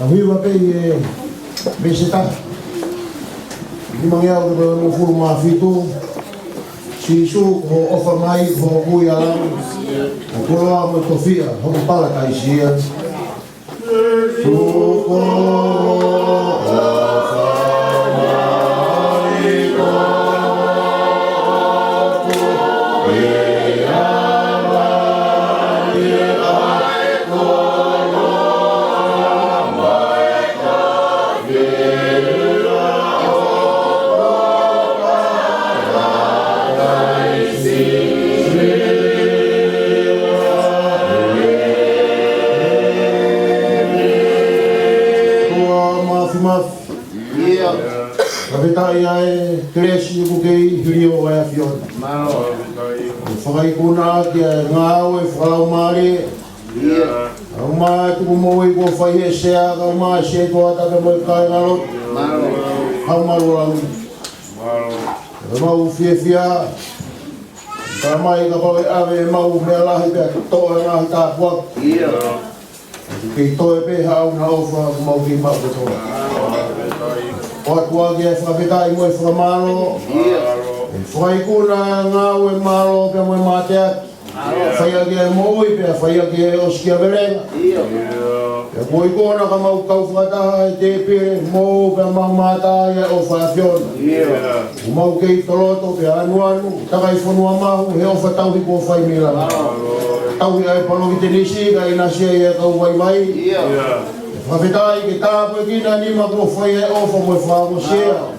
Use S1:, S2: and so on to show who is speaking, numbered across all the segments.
S1: Awiwa kay Besita. Hindi mangyaw na mo full mafito. Sisu ko offer mai ko kuya lang. Ko mo tofia, ho pala kay siya. Suko Kapitaya kresi bukei hilio wa fion. Mano. Fakai kuna kia ngau e frau mari. Ama tu mo i ko fai se a ma se ko ata ke mo kai ngalo. Mano. Hau malu lang. Mano. Mau fia. Kamai ka ko ave mau me la he to na ta kwa. Ia. Ke to e pe hau na ofa mau ki ma ko to. Tua ke whakawhitai mo e whakamaro. E whaikuna ngau e maro pe mo e matea. Whaia ke moi pe whaia ke oskia verenga. E koi kona ka mau kau whakataha e te pere mo pe mau mātai e o whaafiona. O mau kei toloto pe anu takai whanua mahu he o whatauhi ko whaimila. Tauhi ai paloki te nisi ka ina sia e kau waimai. Whawhitai ke tāpua kina ni ma ko whai e ofa mo e whaamosea.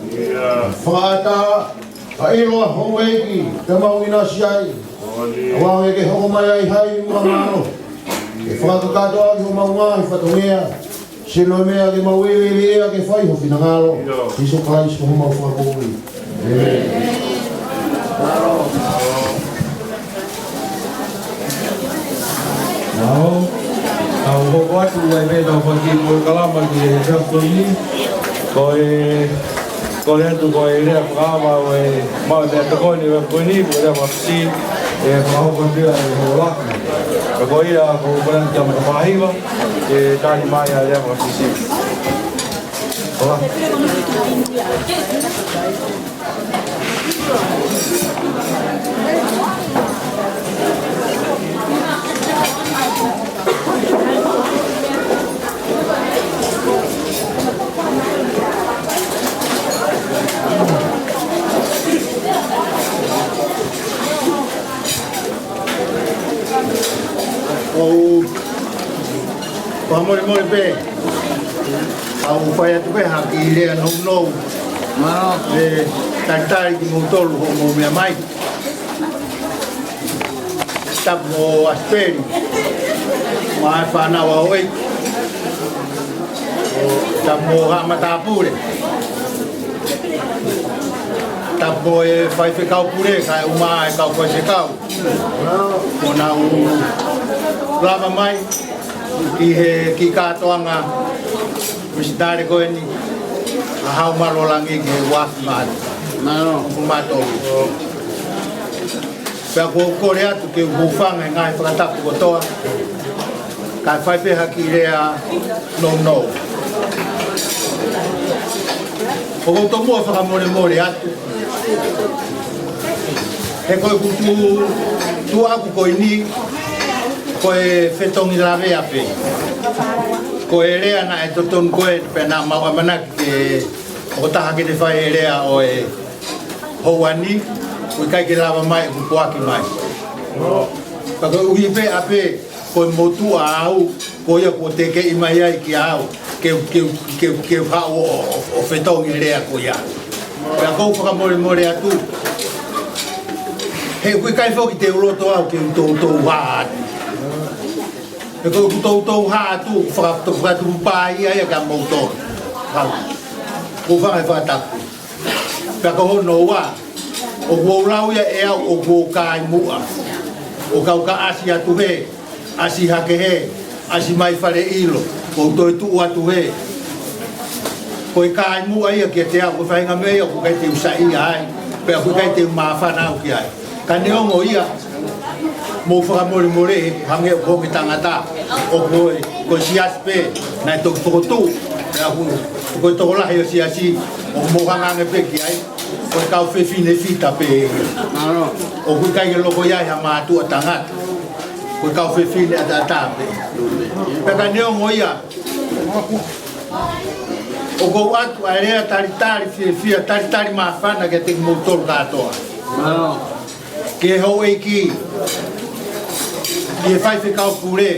S1: Whaata a iroa hongo eki te mau ina siai. Awang eke hongo mai ai hai ni mga mano. E whakakato aki ho mau ngai whatongea. Sino mea ke mau ewe ea ke whai ho whinangalo. Iso Christ ko ho mau whakakoi.
S2: Now, ang bubuhat ko ay may napagin mo kalaman di Santo ni ko ito ko ay rea kama ay mau na ko ni ko ni ko na mapsi e mau ko dia ay holak ko ia ko bulan jam mahiwa e tani maya ya mapsi hola
S3: Pamori pe, au whai atu pe haki i rea nou. Mano, e taitari ki moutolu ho mo mea mai. Tapu mo asperi, mai whanawa hoi. Tapu mo hamata pure. Tapu mo e whai whekau pure, kai uma e kau koe se kau. Mona u lama mai. Ki katoanga misitare ko ni hau malolangi ke wakmat no mato pe ko rea tu ke bufang ngai frata ko toa ka fai pe hakirea no o to mo fa more atu e ko tu aku ko ni ko e fetongi lave ape ko e rea na e toton ko e pe na mau mana ke o taha ke te whai e rea o e houani ko kai ke lava mai ku poaki mai ka ko uhi pe ape ko motu au ko ia ko te ke imai ai ki au ke ha o fetongi rea ko ia ka ko ka more atu he ku kai fo ki te uloto au ke to wa e ko tau ha tu fra tu pai ai ka motor ha ko va fa ta ka ko no wa o go lau ya e o go kai mu o ka asia tu he asi ha ke he asi mai fare ilo ko to tu wa tu he ko kai mu ai ke te ko fa nga me ko kai te usai ai pe ko kai te ma fa na o ki ai ka ne o ia mo whakamore more hange o ki tangata o ko siaspe na to tu ko to la yo siasi o mo hanga pe ki ai ko ka fe fine fita pe o ku kai lo ko ya ma tu tangata ko ka fe fine ata pe ka ne o moia o go atu area tari fia ma fana ke te motor katoa ke ho ki e fai fe kau pure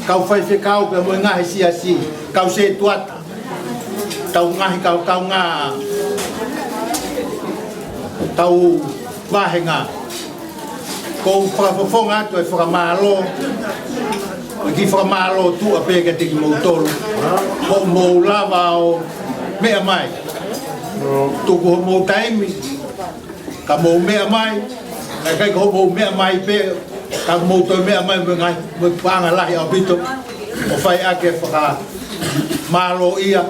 S3: kau fai fe kau pe mo nga si asi kau se tuata tau nga kau nga tau vahenga ko fa to e fa malo o ki fa malo tu a pe ke te motor ko mo lava o me mai tu ko mo taimi ka mo me mai kai ko mo me mai pe ka mo to me mai ngai mo panga la ya bito o fai ake fa malo ia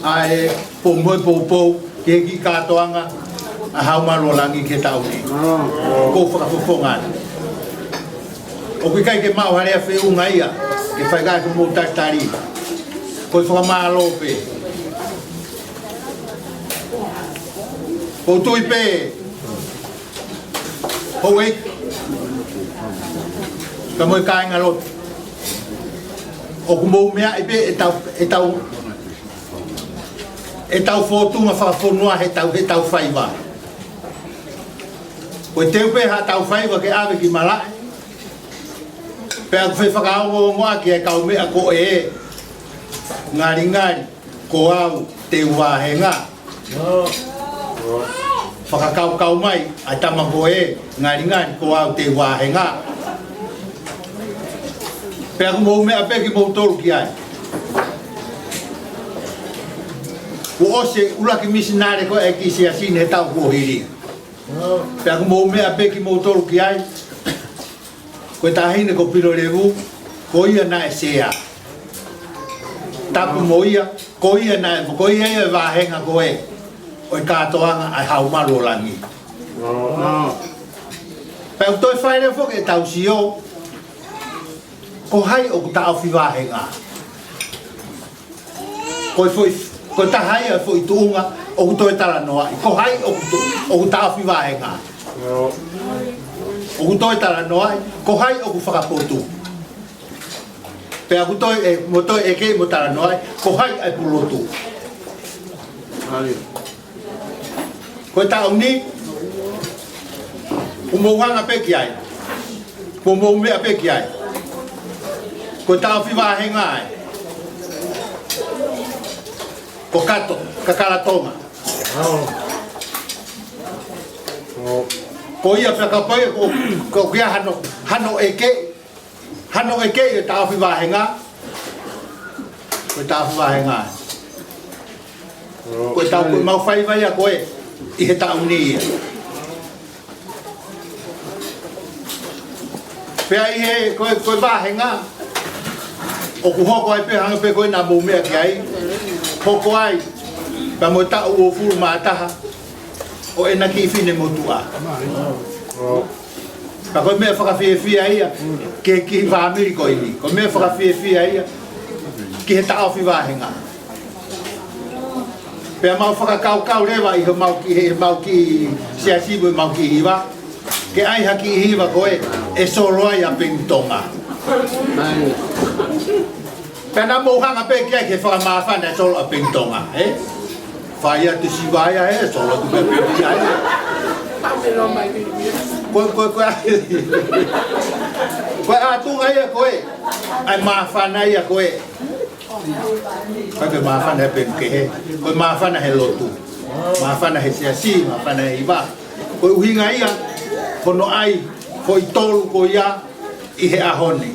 S3: ai po ke ki ka toanga a hau malo langi ke tau ni ko fa fonga o ki kai ke mau harea fe unga ia ke fai ga ko mo tari ko fa malo pe ko tu pe o wei ka mo kai ngalot o kumo mea ipe e tau fotu ma fa fonua he tau faiva o teu pe ha tau faiva ke ave ki mala pe a fe fa o mo ki e kau me ko e ngari ko au te wa henga fa kau mai a tama ko e ngari ko au te wa henga pe ako mo me ape ki mo tolu ki ai o ose ula ki misinare ko e ki se asine tau ko hiri pe ako mo me ape ki mo tolu ki ai ko ta hine ko pilo levu ko ia na sea tapu mo ia ko ia e va henga ko e o ka toanga ai hau malo langi pe o toi fai le fo ke tau sio ko hai o ta au fiwa henga ko ta hai a foi tunga o to tala noa ko hai o ta au fiwa henga o to tala noa ko hai o fa potu pe a to e moto e ke mo tala noa ko hai ai pulotu ko ta uni o mo hanga pe ki ai ko mo me pe ki ai ko tau fiwa henga ko kato kakala tonga ko ia peka pai ko kia hano eke e tau fiwa henga ko tau fiwa henga ko tau ko mau fai vai a koe i he tau ni pe ai he ko va henga o ku hoko ai pe hanga pe ko na mo me ki ai hoko ai pa mo ta o fu ma ta o ena ki fine mo tua pa ko me fa fi ai ke ki va mi ko ini ko me fa fi ai ki ta o fi va henga pe ma fa kau le va i mau ki sia si bo mau ki va ke ai ha ki va ko e solo ai a pintonga Pena mo hanga pe ke fa ma fa na solo a pintonga fa ia te si vai solo tu pe ai ko a tu ai ko ai ma fa na ia ko pa ma fa na pe ke ko ma fa na hello tu ma fa na si ma fa na iba ko hinga ia ko no ai ko tolu ko ia i he ahoni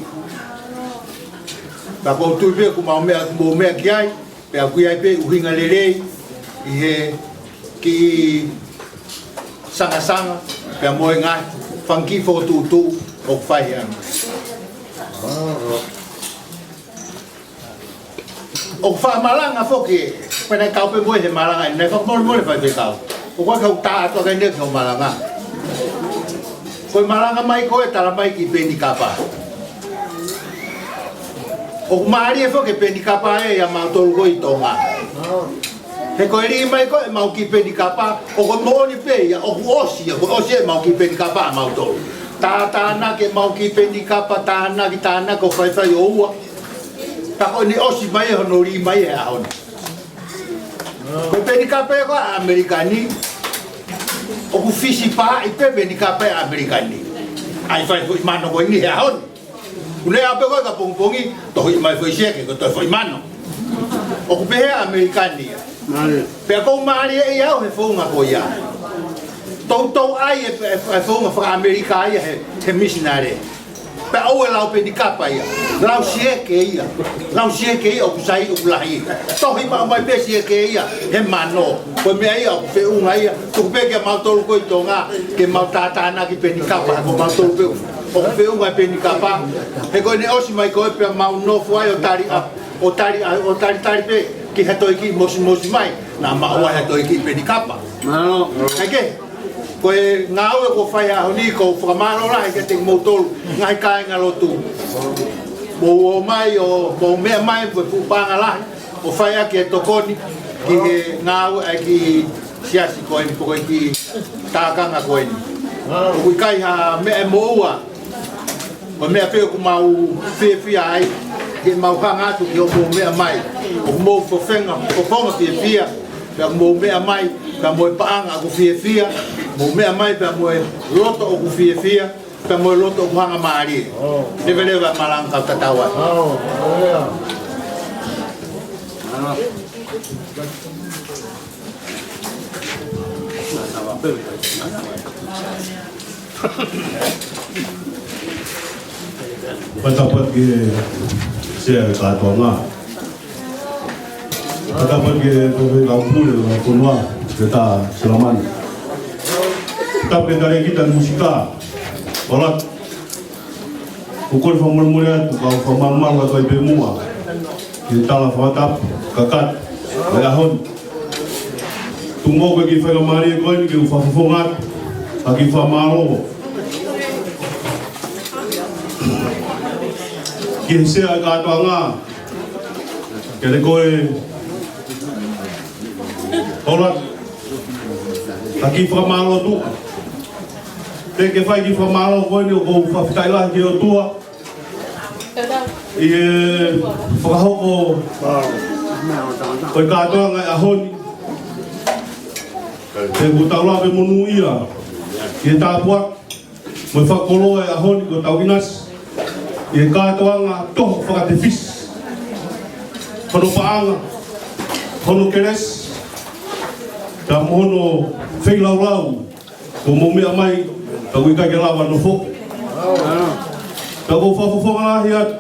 S3: pa ko tu pe ku mo me ki ai pe a ku ai pe uhinga lele i he ki sanga pe mo nga fanki fo tu o fai an o fa malanga fo ke pe na ka pe mo he malanga ne fa mo le fa pe ka o ko ka ta to ka ne ko malanga Koe malanga mai koe tala mai ki penikapa. O maari e fo ke penikapa e ya mautolu ko i tonga. He koe ri mai koe mau ki penikapa o koe mooni pe ya o osi e mau ki penikapa mautolu. Tāna ke mau ki penikapa tāna ko whai o ua. Ta koe ni osi mai e hono ri mai e ahona. Koe penikapa e koe Amerikani. O ku fisi pa i pe penikapa e Amerikani. Ai whai koe mano koe ni e ahona. Kune ape koe ka pongpongi, tohi mai foi seke, ko toi foi mano. O ku pehe Amerikani. Pea kou maari e iau he whaunga ko ia. Tau ai e whaunga whaka Amerika ia he missionary. Pea au e lau penikapa ia. Lau sieke ia. Lau sieke ia o ku sai o ku lahi. Tohi mai pe sieke ia he mano. Koe mea ia o ku whaunga ia. Tuku pe ke mautolu koi tonga, ke mautatana ki penikapa, ko mautolu pe o ku whaunga penikapa. He koe ne osi mai koe pea mau nofu ai o tari pe ki hatoi ki mosi mai na maua hatoi ki penikapa. Heke, koe ngau e ko whai aho ni ko whakamaro la heke te mautolu ngai kai ngalotu. Mo o mai o mo mea mai po pupanga la o whai aki e tokoni ki he ngau e ki siasi koe ni poko ki tākanga koe ni. Kui kai ha mea mo ua o mea peo ku mau whiawhia ai, ke mau hanga atu ki o mo mea mai. O ku mau whawhenga, whawhonga whiawhia, pea mo mea mai, pea mo e paanga aku whiawhia, mo mea mai pea mo e loto o ku whiawhia, pea mo e loto o ku hanga maari. Lewa malanga kau tatawa.
S4: Dapat ke saya kata nga. Dapat ke tu kampung kunwa kita selaman. Tapi dari kita musika, olat. Ukul famulmulia tu kau famamang atau ibu mua. Kita lah fatap kakat ayahon. Tunggu bagi famari kau ini ke ufafungat, bagi famaro. Kese aga tonga kele koe olat aki famalo tu te ke fai ki famalo koe ni ko fafitai la ki o tua e whakahoko koe katoa ngai ahoni te kutaula pe monu ia ki tāpuak mo whakolo e ahoni ko tau inas e katoa ngā toho whakate fis hono paanga hono keres ta mono whailau ko momea mai ta wika ke lawa no fo ta ko whawhawhonga lahi at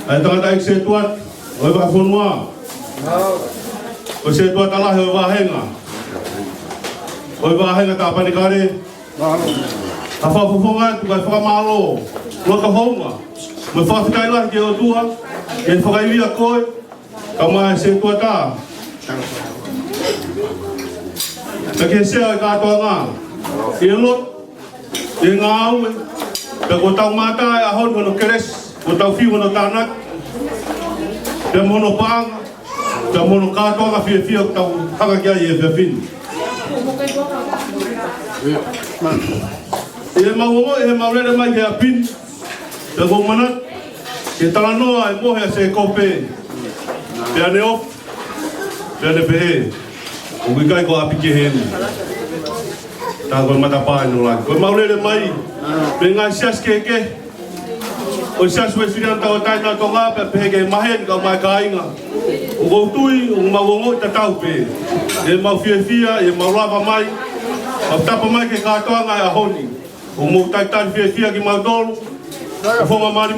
S4: ai tangata ik se tuat oi whawhonua o se tuat alahi oi wahenga ta panikare ta whawhawhonga tu kai whakamalo loka honga me whawhikai lahi ke o tua e whakaiwia koe ka mai se tuata na ke sea e katoa ngā e lot e ngā aue pe ko tau mata e ahon hono keres ko tau whiu hono tānak pe mono paanga pe mono katoa ngā whiawhia ko tau haka kia i e whiawhini e mauongo e maurere mai ke apin pe ko manat ke talanoa e mohe se kope pe ane op pe ane pehe o wikai ko api ke heni ta ko matapai no lagi ko maurere mai pe ngai sias keke o sias we sirianta o tai na tonga pe pehe ke mahen ka mai kainga o ko tui o mauongo ta tau pe e mau fiafia e mau lava mai o tapa mai ke katoa ngai ahoni o mo tai tai fiafia ki mau tolu o fonga mari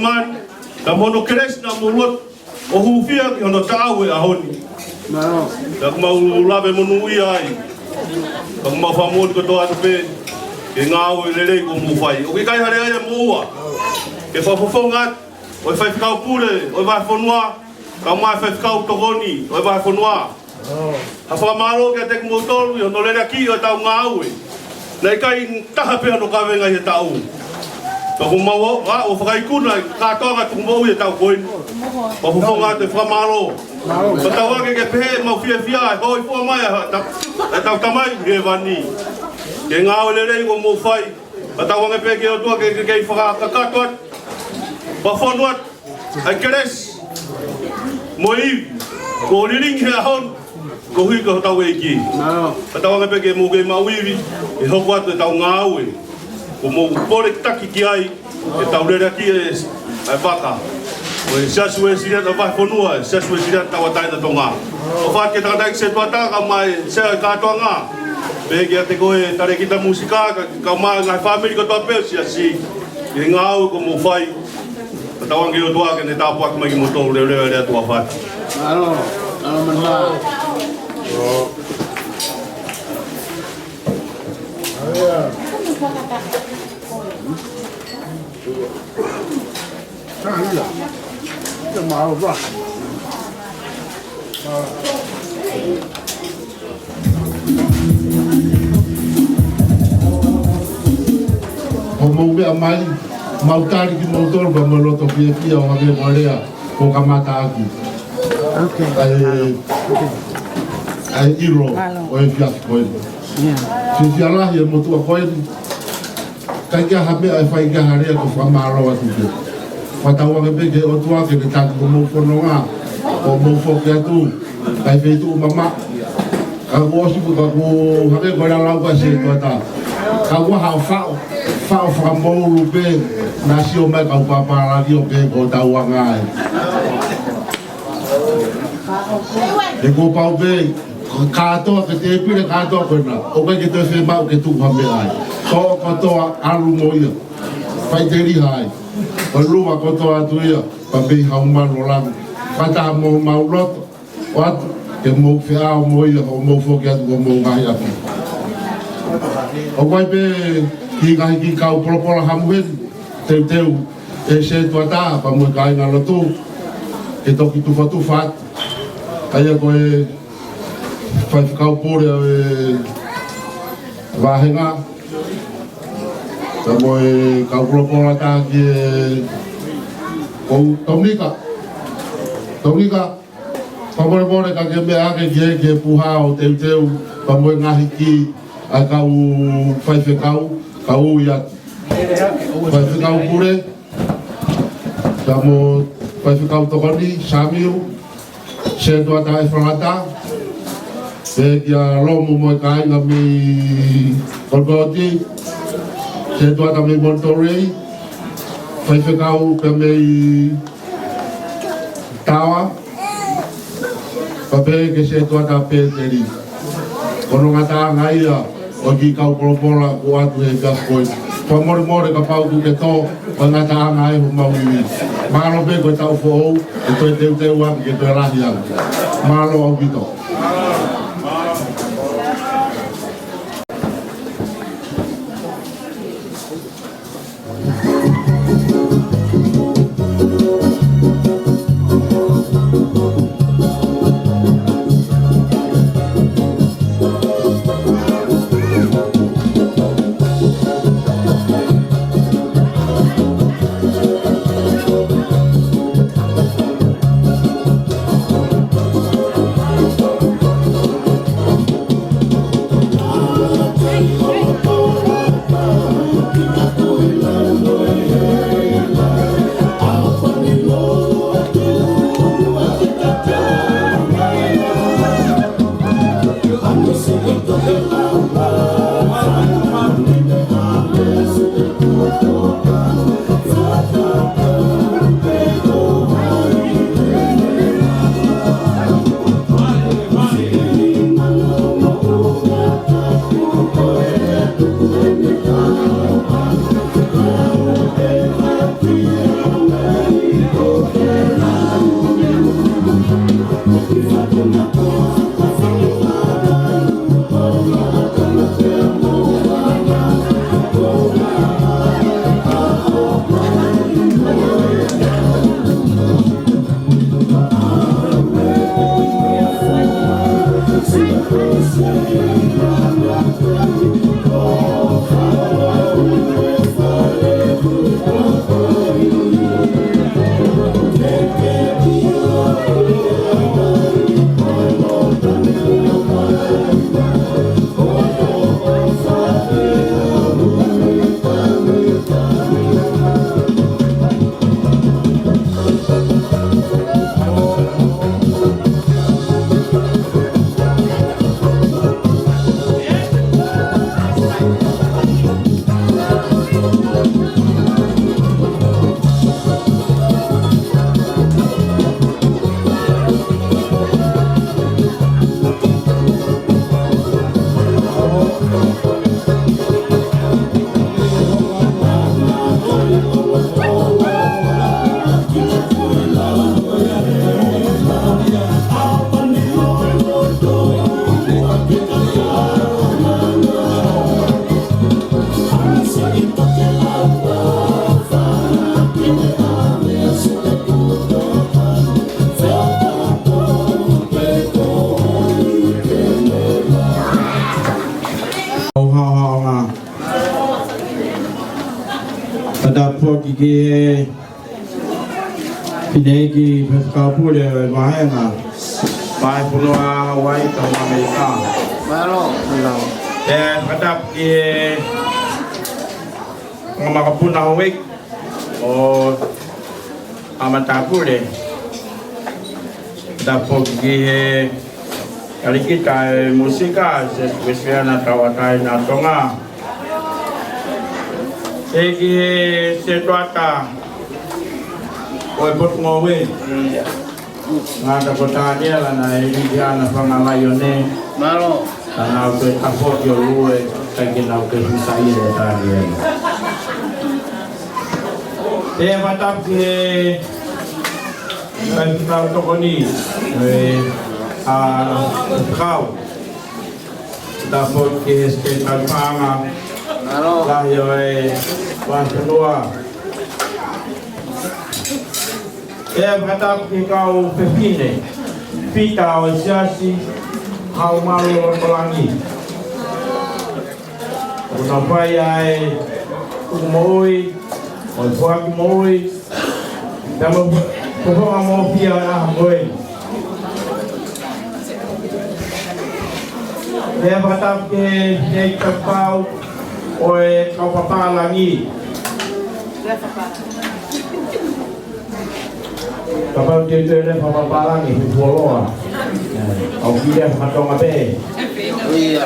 S4: ta mono keres na mulot o hufia ki ono tau e ahoni ta mau lave monu ai ta mau famon ko to atu pe ke ngau e lele ko mu fai o ki kai hare ai mua ke fafofonga o fai fikau pule o vai fonua ka mai fai fikau togoni o vai fonua a fa malo ke te motolu yo no lele ki o tau ngau e Nei kai taha pea no ka venga i tau. Ka ko mau o whakai kuna ka toanga tu mau i tau koin. O hufonga te whamaro. Ka tawake ke pehe mau fia fia hoi fua mai e tau tamai he vani. Ke ngā o lerei ko mō whai. Ka tawake pehe ke o tua ke kei whakakatoat. Pa whanuat ai keres. Mo iwi. Ko riringi he ahon. Ko hui ka tau e ki. Ka tawake pehe ke mō kei mau iwi. E hoko atu e tau ngā aue. Ko mō pore taki ki ai. E tau rere ki e waka. O e sasu e siriata vai whanua, e sasu e siriata tawa taina tonga. O whaat ke takatai se tuataka mai se katoa ngā. Pehe ki a te koe tare kita musika, ka mai ngai whamiri ko toa peo si a si. E ngā au ko mō whai. Ka tawangi o tua ke ne tāpu aki mai ki mō tōru reo rea tua whai.
S3: Alo mana.
S1: Cái màu vàng. Ông biết mai mau tari ki motor ba maloto pia pia o ave morea ko kamata aku. Okay. Ai iro o e fias koe. Si fiala hi mo tu koe. Kai ka habe ai fai ka harea ko famaro atu ke. Watawa ke peke o tua ke ta ko mo fononga o mo fo ke atu kai fe tu mama ka wo si ko habe ko la ka se to ta ka wo ha fa mo lu pe na si o mai ka pa pa la dio pe ko ta wa ngai e ko pa pe ka to ke te pi ka to ko na o ke te fe ma ke tu ha me ai ko to alu mo ia fai te ri hai Palua kotoa tuia, papi hauman rolang. Kata mo maulot, wat ke mo fia mo ia o mo fokia tu mo ngai api. O vai pe ki ngai ki kau propola hamwen, teu e se tuata pa mo kai na lotu. Ke toki tu fatu fat. Aya ko e fai kau pore e vahenga. Tamo e kau propola ta ki o Tonika pamore ka ke me ake ke puha o teu pamo ngahi ki a kau fai kau ia fai kau pure tamo fai kau tokoni samiu se do ata e frata se kia lomu mo kai ngami kolgoti se do ata me Monterey fai kau pe me tawa pape ke se to ata pe teri kono ngata ngaia o ki kau propola ko atu e ka koi more ka pau ke to ngata ngai ho maui malo be ko tau fo e to te wa ke to rahia malo au bito
S2: Pada poki ki pineki peskapule mahenga. Mai punoa Hawaii ka Amerika.
S3: Malo.
S2: Pada ki ngamakapuna Hawaii o amatapule. Pada poki kali kita musika sesuai na tawatai na tonga. Eki setuata oi pot ngowe ngada kota dia la na dia na fanga layone
S3: Malo.
S2: na ke kapot yo luwe kaki na ke sai de taria batap ke kan kau tokoni a kau dapat ke sekitar panga lah yo wan kedua batap ke kau pepine pita osiasi kau malu pelangi kenapa ya umoi buat umoi dan pokok mau piara boy batap ke kau oi kau papa lagi kapal dia tu papa lagi follow au dia matong abe
S3: Iya.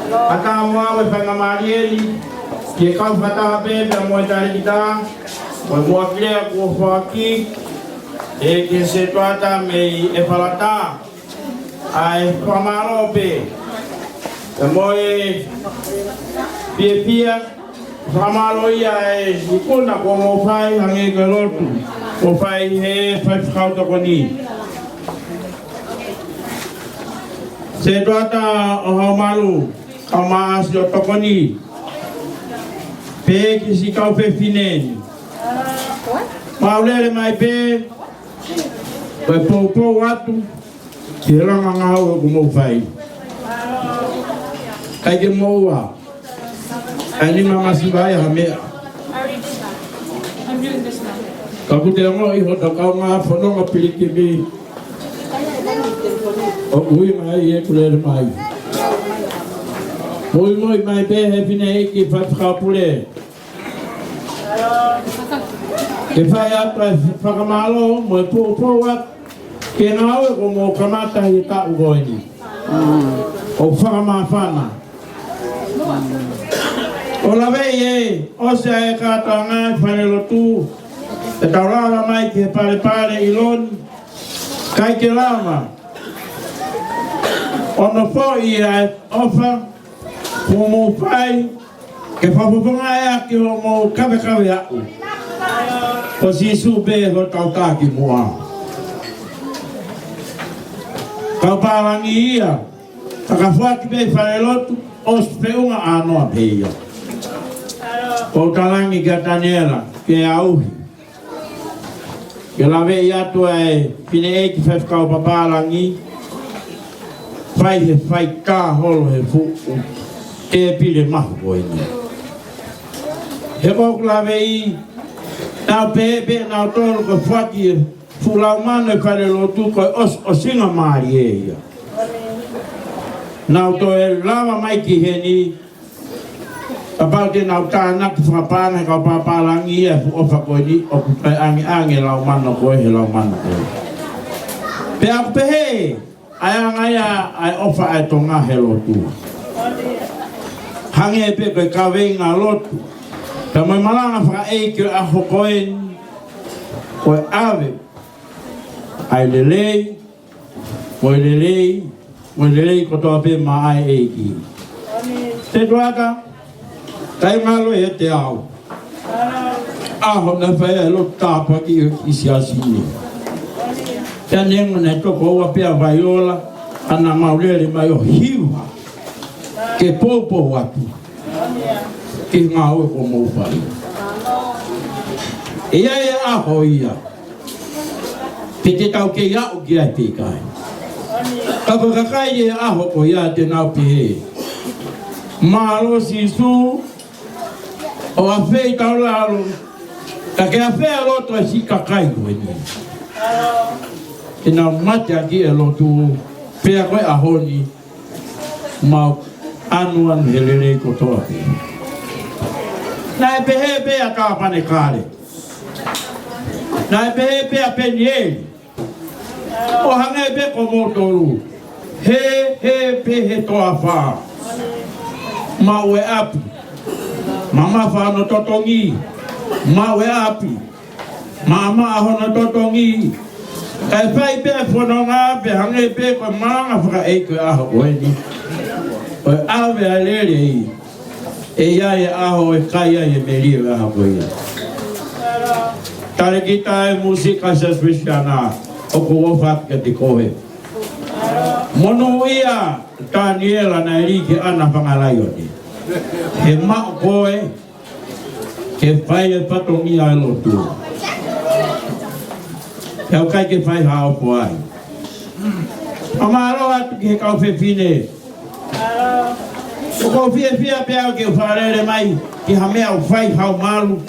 S2: akamwa we pangamarieli ke kau fata abe da mo tari kita mo kile ko faki ke setuata me e falata ai pamaro be moi pia pamaro ia e ikona ko mo fai hange galotu ko fai he fai kau to koni setuata o malu kau mas yo to koni pe ki si kau pe fineni maulere mai pe po watu ki ranga ngau ko mo fai kai ke moa ani mama sibaya hamea
S5: I'm doing this now.
S2: kaku te ngo I hota kau nga fono nga piliki bi o ui mai e kulere mai moi mai pe he fine ki fat kapule ke fai atra whakamalo mo po wat ke ngau ko mo kamata I ta ugoini o whakamawhana o lawe o se e katoa ngai whanelo tu e taurara mai ke pare iloni kai ke lama ono fo I ofa ko mo pai ke whapupunga ea ki o mo kawe au o si sube ho tautaki mua kau parangi ia takafuaki pe wharelotu o speunga anoa peia o talangi ka Daniela ke auhi ke lawe ia tua e pine e ki whewhkau papalangi whai ka holo he fu e pile mahu koini he kok lawe I nau pepe nau tolu ko whaki fulau mano e kare lotu ko o singa maari e ia nau to e lava mai ki heni apau te nau tānak whakapana kau papalangi ia fu ofa koini o kupai ange lau mano koe he lau mano koe pe aku pehe aya ngaya ai ofa ai tonga he lotu hange e pe koe kawei ngā lotu ta mai malanga whaka eike a hokoen koe awe ai lelei mo lelei kotoa pe ma ai eiki te tuaka kai malo e te au aho na whae lo tāpa ki isi asini te nengo ne toko ua pia vaiola ana maulere mai o hiwa ke popo watu ki ngā ue ko mou whai ia e aho ia pe te tau ke iau ki ai pekai kako kakai e aho ko ia te nau pehe malo sisu
S6: O a fei tau lalo. Ta ke a fei loto e si kakai koe ni. Ina mate aki e lotu pea koe a honi. Mau anuan helere kotoa pe. Na e pehe pea ka pane kare. Na e pehe pea peni e. O hanga e pe ko motoru. He pehe toa wha. Mau e api. Mama whano totongi. Mau e api. Mama ahono totongi. Kai whai pe whanonga pe hanga e pe ko maranga whaka e koe aho koe ni. O e awe a lere i. E ia e aho e kai ai e meri e aho koe ia. Tare kita e musika sa spesiana. O ko wafat ke te kohe. Mono ia Daniela na erike ana whangalai o te. He mao koe, ke whai e patongi a lotu. Heo kai ke whai hao poai. Amaro atu ki he kau whewhine. O kau whia pia ke wharere mai, ki hamea o whai hao malu.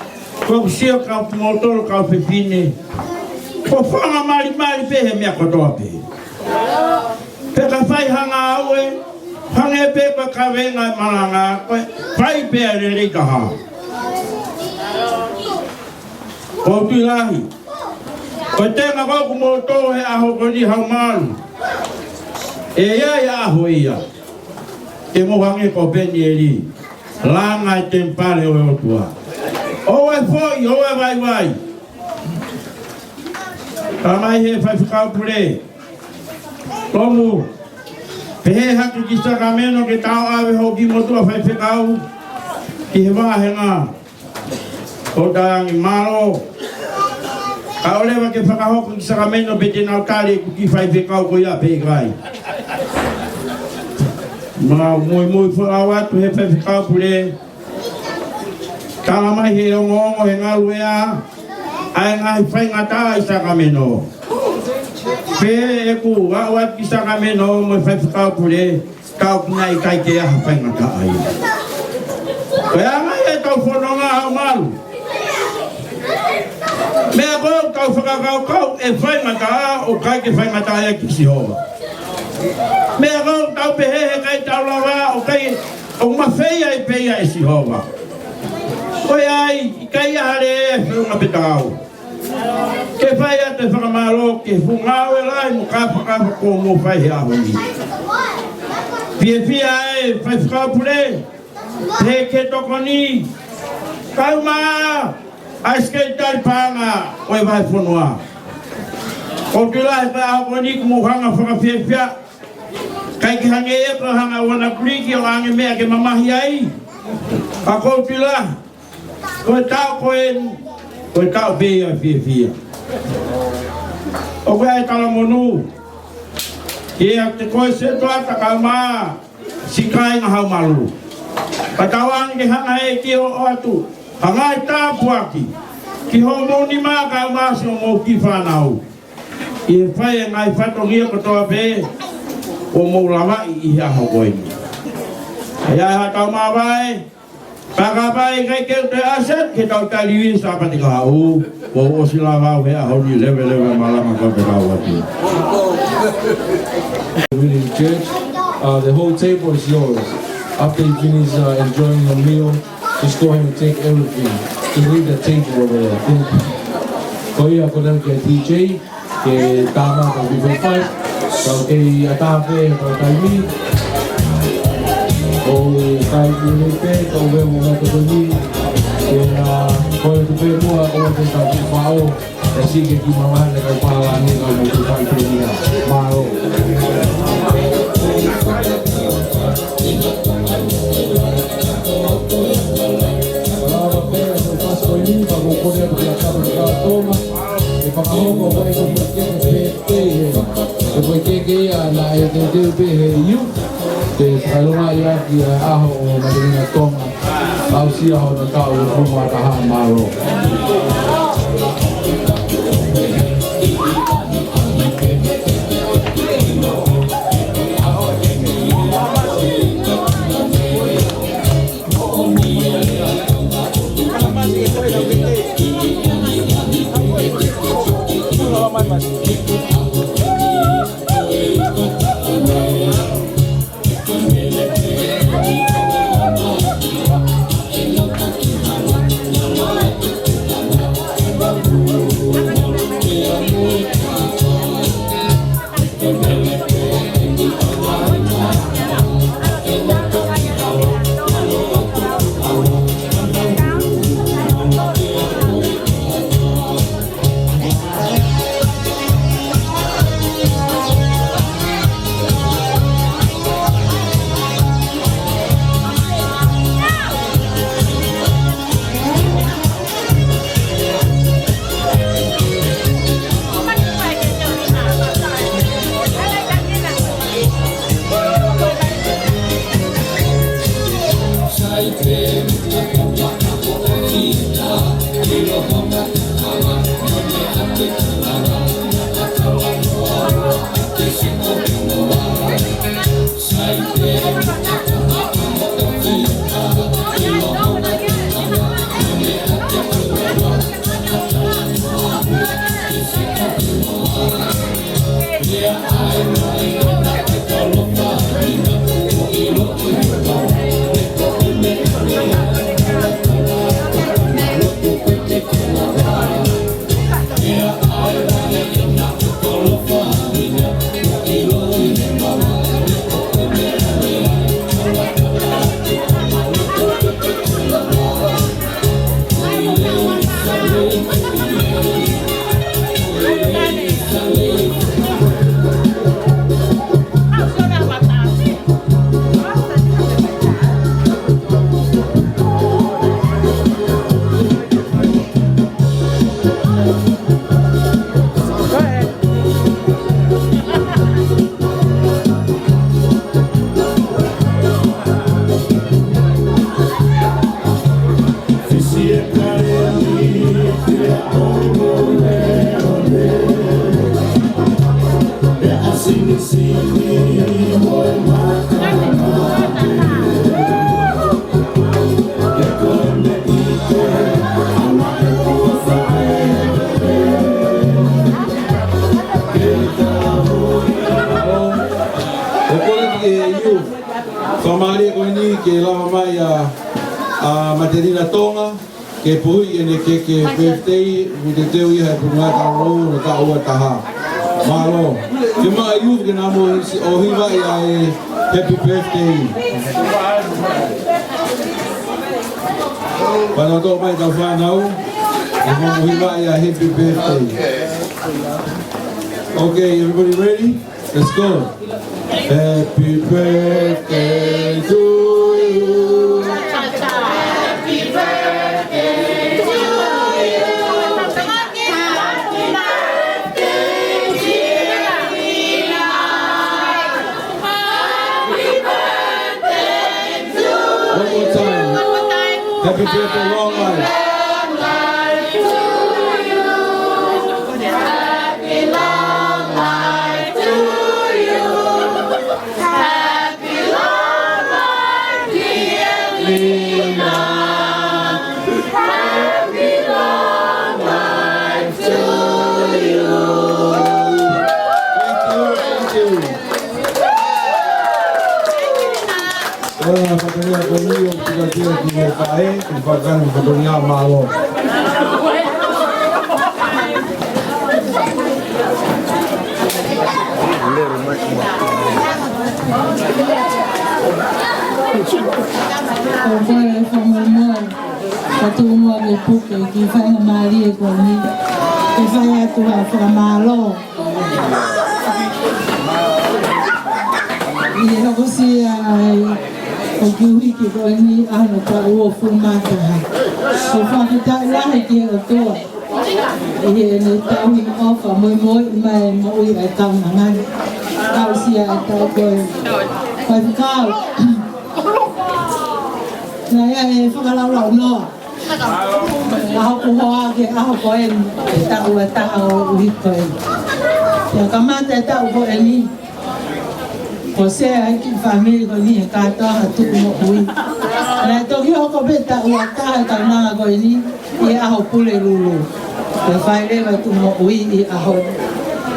S6: Kau sio kau motoro kau whewhine. Ko whanga mari pe he mea kotoa pe. Peka whai hanga aue, hanga e pepa ka wenga maranga, whai pea rere ka ha. Ko tulahi, ko tenga koku moto he aho koni hau malu. E ia aho ia, ke mohange ko peni e li, langa e tempare o otua. Oe foi, oe vai. Tamai he whai whikau pure. Tomu, pehe haki ki Sacramento ke tau awe hoki motua whai whikau ki he wāhenga. O tangi maro. Ka olewa ke whakahoko ki Sacramento pe te nau tari ki whai whikau ko ia pe kai. Ma mui whakau atu he whai whikau pure. Tala mai he ongo he ngaru ea. Ai ngai whai ngata i Sacramento. Pe e ku wawat ki Sacramento mo whai whakau pure. Kau kuna i kai ke aha whai ngata ai. Koe angai e tau whanonga hau maru. Mea kou tau whakakau e whai ngata o kai ke whai ngata ai ki Sihova. Mea kou tau pehe kai tau lawa o kai o mawhea i peia e Sihova. Koe ai, i kai ahare e whiunga petau. Ke whai a te whakamaro, ke whungau e lai mo ka whakawhako mo whai he aho ni. Pia e whai whakau pure, te ke toko ni. Kau maa, aiskei tari pānga, oi vai whanua. Ko tila he whai aho ni kumo hanga whakawhia. Kai ki hange e ko hanga wana kuriki o hange mea ke mamahi ai. Ka kou tila. Koe tau koe tau bea whia. O koe ai tala monu. Ia te koe se toata kau maa. Sikai ngā hau malu. Ka tawang ke hanga e ki o atu. Hanga e tāpu aki. Ki ho moni maa kau maa si o mou ki whanau. I e whai e ngai whatongia kotoa pe. O mou lawai i aho koe ni. Ia ha tau maa vai. Pakapai kai keu te aset ke tau taliwi sa pati ka hau. O sila wau hea honi lewe malama ka pe kau ati.
S2: Willing Church, the whole table is yours. After you finish enjoying your meal, just go ahead and take everything. Just leave the table over there. Koi ako lang kay DJ, kay Tama ka B45, kay Atape ka Taiwi, o kay Pilipe, kay Uwe mo nga Totoni, kay Tupe mo ako sa Tati Pao, kasi kay Kimamahan na kay Palani ka mo sa Tati niya, Maro. ke lava mai a Materina Tonga ke pui ene ke birthday mi te teu iha punga ka ro na ka ua taha malo ke ma yu ke na mo o hiva ia e happy birthday para to mai ka fa nau e mo hiva ia happy birthday. Okay, everybody ready? Let's go. Happy birthday to you.
S5: Happy birthday to you. Happy birthday, dear Rina. Happy birthday to you.
S2: One more time. Happy birthday, long life. Fatania conmigo, porque quiero que me cae, y para que Fatania malo.
S7: Conforme familiar, patumo ke puke ki fai na mali ko ni, ki fai atu a malo. Ni no kosi ai o kiwi ki ko ni ano pa o fumata ha. So fa ta la ki o to. Ni ni ta wi ofa moi mai mo i ai kam ngan. Ka si ai ta ko. Pa ka na ya e whakalau no. Aho ko hoa ke aho ko e ta o uhi ko e. Ia kamata e ta o ko e ni. Ko se ai ki family ko ni e katoa hatu mo ui. Na e toki hoko pe ta ua ta e kaunanga ko e ni. I aho pule lulu. Ke whai rewa tu mo ui i aho.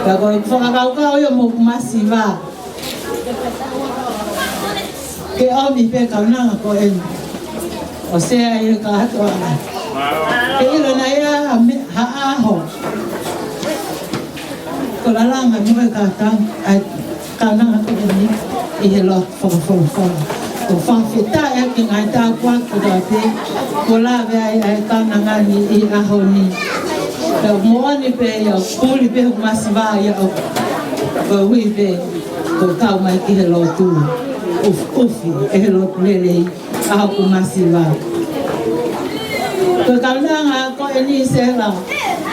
S7: Ka ko e whakakau yo mo masiva. Ke omi pe kaunanga ko e ni. O sea ai ka hatu ana. Ke ilo na ia ha aho. Ko la langa ni ka tang ai ka na ko ni I he lo fo. Ko fa fita e ki ngai ta kwa ko da te. Ko la ve ai ka na ngani I aho ni. Ka mo ni pe ya puli pe masiva ya o. Ko wi pe ko ka mai ki he lo tu. Ufi e he lo lele. Aku masih lah. Kekalanga ko ini sela.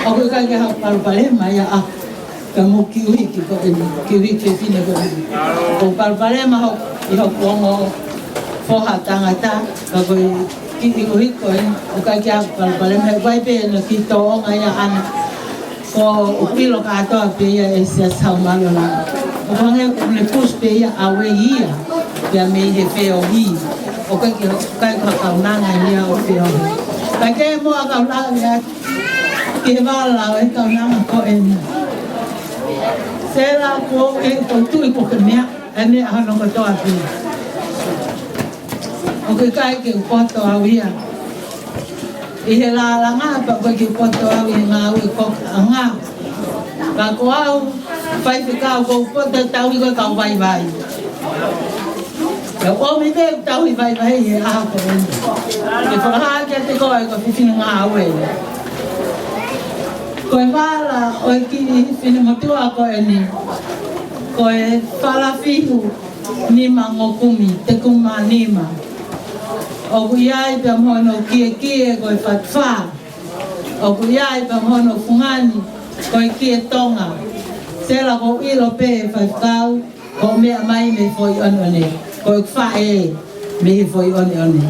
S7: Aku kage hafal palema ya ah. Kamu kiwi ko ini kiwi fine ko. Ko palema ho iho kongo fo hatangata ko kiwi ko ini kage hafal palema vai pe no kito ngaya an. Ko upilo ka to pe ya ese saumalo la. Ko nge ne pus pe ya awe ia. Ya me he feo hi. O kai ka nanga ni o feo. Kai ke mo ka nanga ke vala e ka nanga ko en. Sela ko e ko tu ko ke mea ane ano ko to api. O kai ke ko to awia. I he la nga pa ko ke ko to awia nga o ko nga. Ka ko au fai ka ko ta tau ko ka vai. Ya o mi be tau I vai e a ko en. E whakaha ke te koe ko whiwhina ngā awe. Ko e wala o e ki whiwhina motua ko e ni. Ko e whala whihu nima ngokumi, te kuma nima. O ku iai pe mono kie ko e whatwha. O ku iai pe mono fungani ko e kie tonga. Sela ko ilo pe e whaiwhau ko mea mai me foi onone. Ko e whae me foi onone.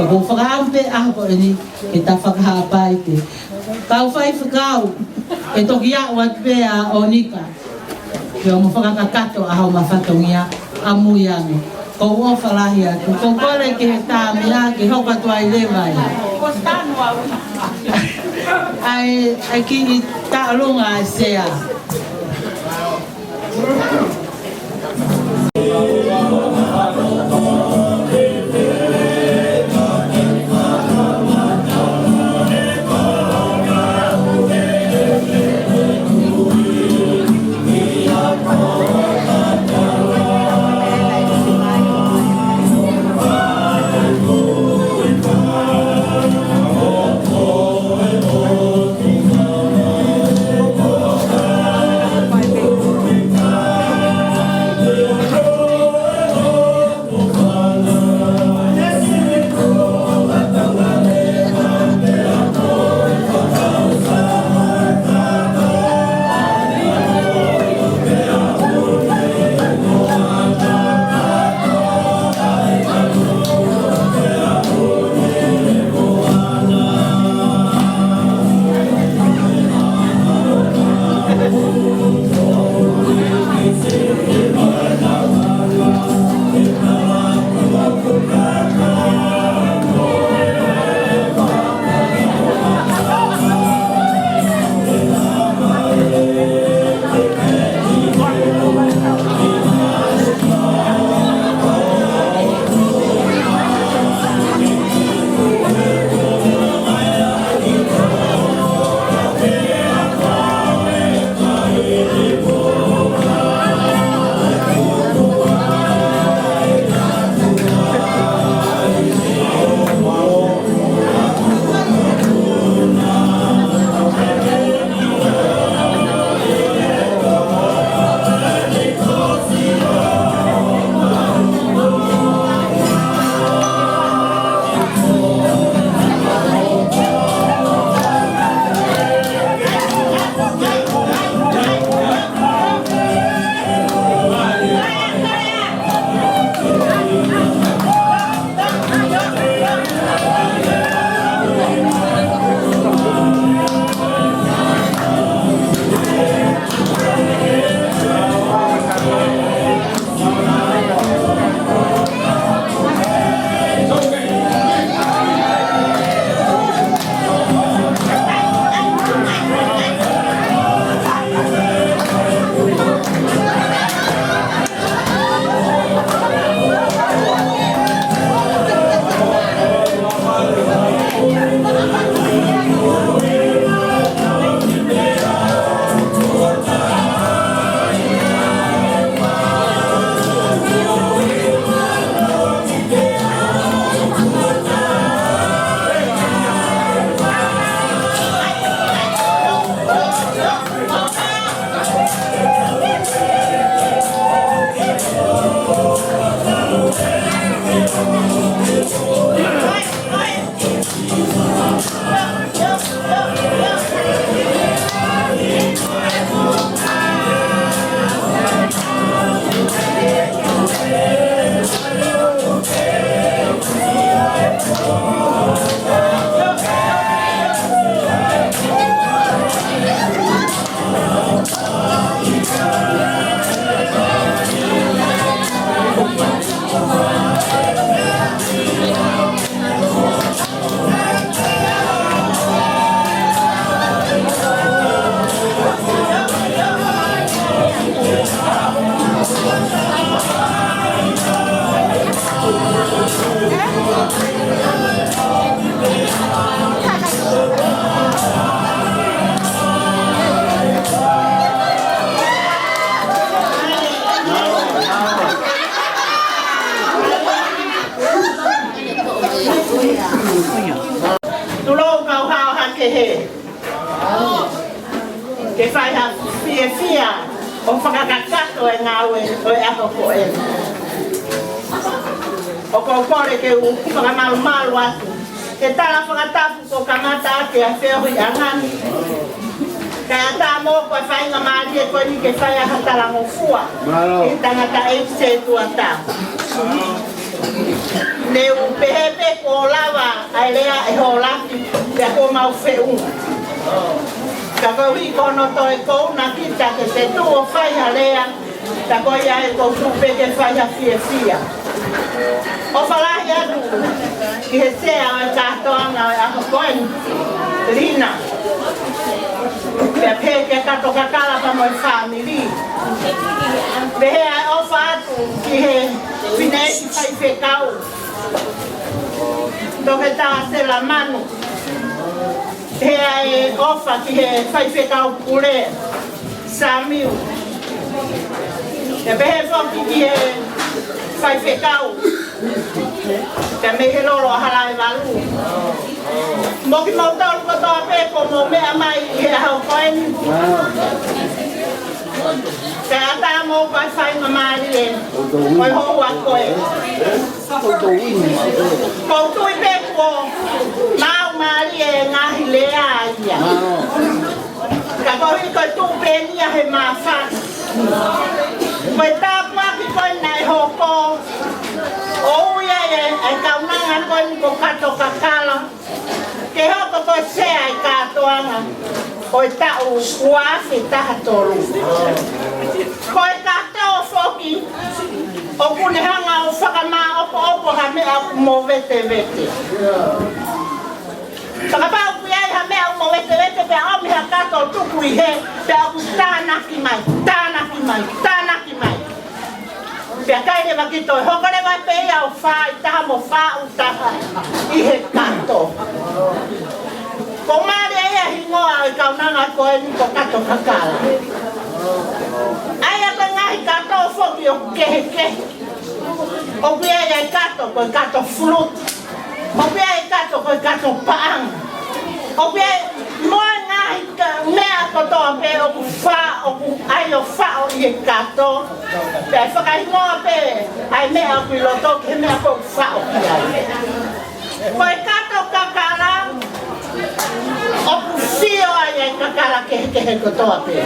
S7: Ko whakaampe ako ni e ta whakahapai te. Kau whai whakau e toki a wat pea o nika. Ke o mo whakakato a hau mawhatongia a muiangi. Ko o whalahi atu. Ko kore ke he tāmea ke hoka tuai lewai. Ai ki I tālunga e sea.
S8: ke he. Ke whai ha fia o whakakakato e ngā ue o e aho ko e. O ko kore ke u whakamalu atu. Ke tala whakatapu ko kamata ake a whiohi a ngani. Kaya tā mō koe whainga maari e koe ni ke whai aha tala ngō fua. Ke tangata e se tua tā. Ne u pehepe ko lawa ai lea e ho laki pia ko mau whiunga. Ka koe hui kono toi kou na kita ke se tu o whai ha lea. Ka koe ia e kou tupe ke whai ha fia. O whalahi atu ki he sea o e kātoanga o e ako koe Rina. Pea pehe ke kato kakala pa mo e whamiri. Pehe ai ofa atu ki he Pinesi whai whekau. Toke tā se la manu. He ai ofa ki he whai whekau pure. Samiu. Te pehe whoki ki he whai whekau. Te mehe loro a hala e walu. Moki mau tau ko toa peko mo mea mai i he hau koeni. Te ata mo koe whainga maari e. Koe hou a koe. Koutui peko mau maari e ngahi lea ia. Ka kohi koe tūpenia he mawhani. Koe tāpuaki koe nai hoko. O uia e kaunanga koe ni ko kato kakala. Ke hoko koe sea e kātoanga. Koe tau uafi taha toru. Koe kāteo foki. O kune hanga o whakama opo ha mea mo vete. Whakapau kuiai ha mea mo vete pea omi ha kato tuku i he. Pea ku tānaki mai. Pea kaire wakito e hokore vai pei au whai taha mo whau taha i he kato. Ko maare ea hingoa e kaunanga koe ni ko kato kakala. Aia koe ngahi kato foki o kehe. O kuia e kato koe kato flut. O kuia e kato koe kato paang. O kuia moa ngahi mea kotoa pe o ku wha o ku ai o wha o i e kato. Pea e whakahingoa pe ai mea o kui loto ke mea ko wha o ki ai. Koe kato kakala. O ku fio ai e kakala kehe kotoa pe.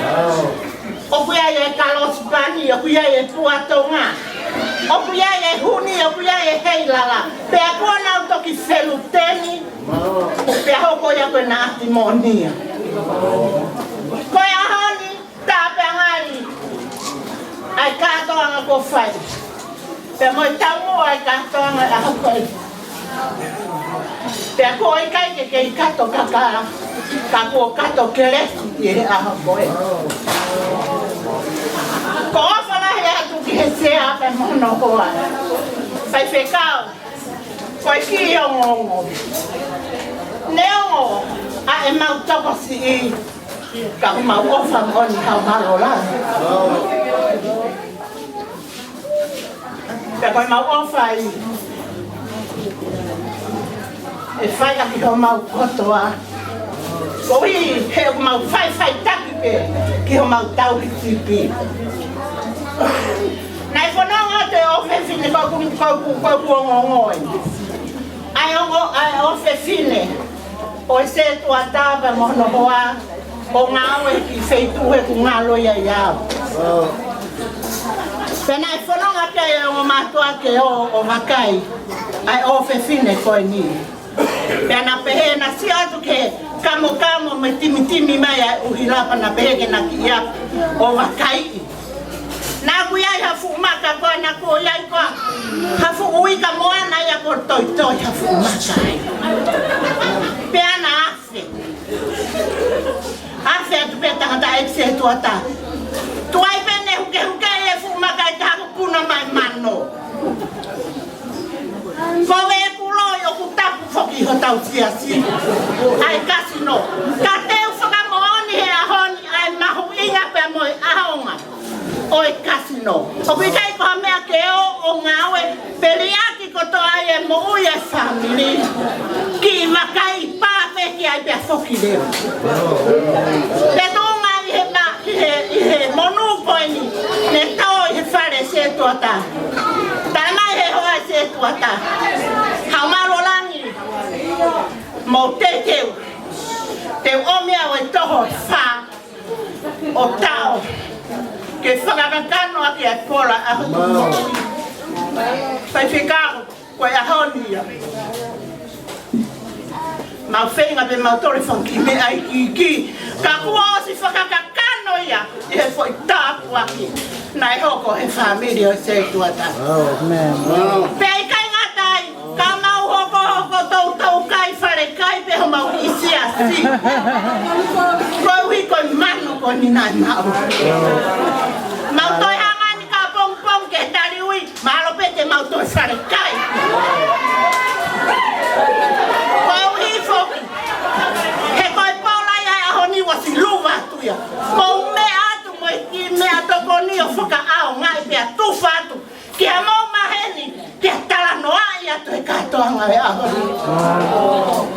S8: O kuia e kalos pani, o kuia e puatonga. O kuia e huni, o kuia e heilala. Pea kua nau toki feluteni. Pea hoko ia koe na atimonia. Koe ahoni, tāpea ngari. Ai kātoanga ko whai. Pea moi taumo ai kātoanga a hokoi. Pea ko i kaike ke i kato kakara. Ka ko kato keresi i he a hokoi. Ko ofalahi atu ki he sea pe mono hoa. Whai whekau. Koe ki o ngongo. Neongo a e mau toko si i. Ka mau ofa moni hau marola. Ka koe mau ofa i. E whai aki ho mau kotoa. Ko i he o mau whai taki pe. Ki ho mau tau ki tipi. Nai whanonga te ofe fine kau ngongoi. Ai ofe fine. O se tua tāpa mono hoa. O ngāwe ki wheitu he ku ngā loia iau. Pena e whanonga te o mātua ke o wakai. Ai ofe fine koe ni. Pena pehe na si atu ke kamo me timi mai ai uhilapa na pehe ke na ki iap o wakai. Nā kuiai hafu maka koe na kuiai koe. Hafu ui ka moana ia ko toi hafu maka ai. Pea na afe. Afe atu pea tangata ekse tuata. Tuai pene huke e fu maka i tahaku puna mai mano. Koe e kuloi o kutapu foki ho tau siasi. Ai kasino. Ka teu whakamooni he ahoni ai mahu inga pea moi ahonga. O e kasino. O pikai koha mea ke o ngawe. Peliaki koto ai e mo ui e family. Ki makai pāpe ki ai pe foki leo. Te tonga i he monu koini. Ne tau i he whare se tuata. Tana he hoa se tuata. Haumaro langi. Mo te teu. Te omia o e toho wha. O tau. Ke whakakakano aki a pola a hutu. Pai whikaro. Koe a honia. Mau whenga pe mau tori whanki me ai ki. Ka kua o si whakakakano ia. I he fwoi tāpu aki. Nai hoko he whamiri o se tuata. Pei kai ngatai. Ka mau hoko tau kai whare kai pe ho mau isi asi. Koe hui koe manu ko ni nai mau. Mau toi hangani ka pong ke tari ui. Mahalo pe te mau toi whare kai. Koe ui foki. He koe paula ia aho ni wasi luwa tuia. Kou me atu mo ki me atoko ni o whaka ao ngai pe atu whatu. Ki ha mau maheni. Ki ha tala noa i atu e katoa ngai aho ni.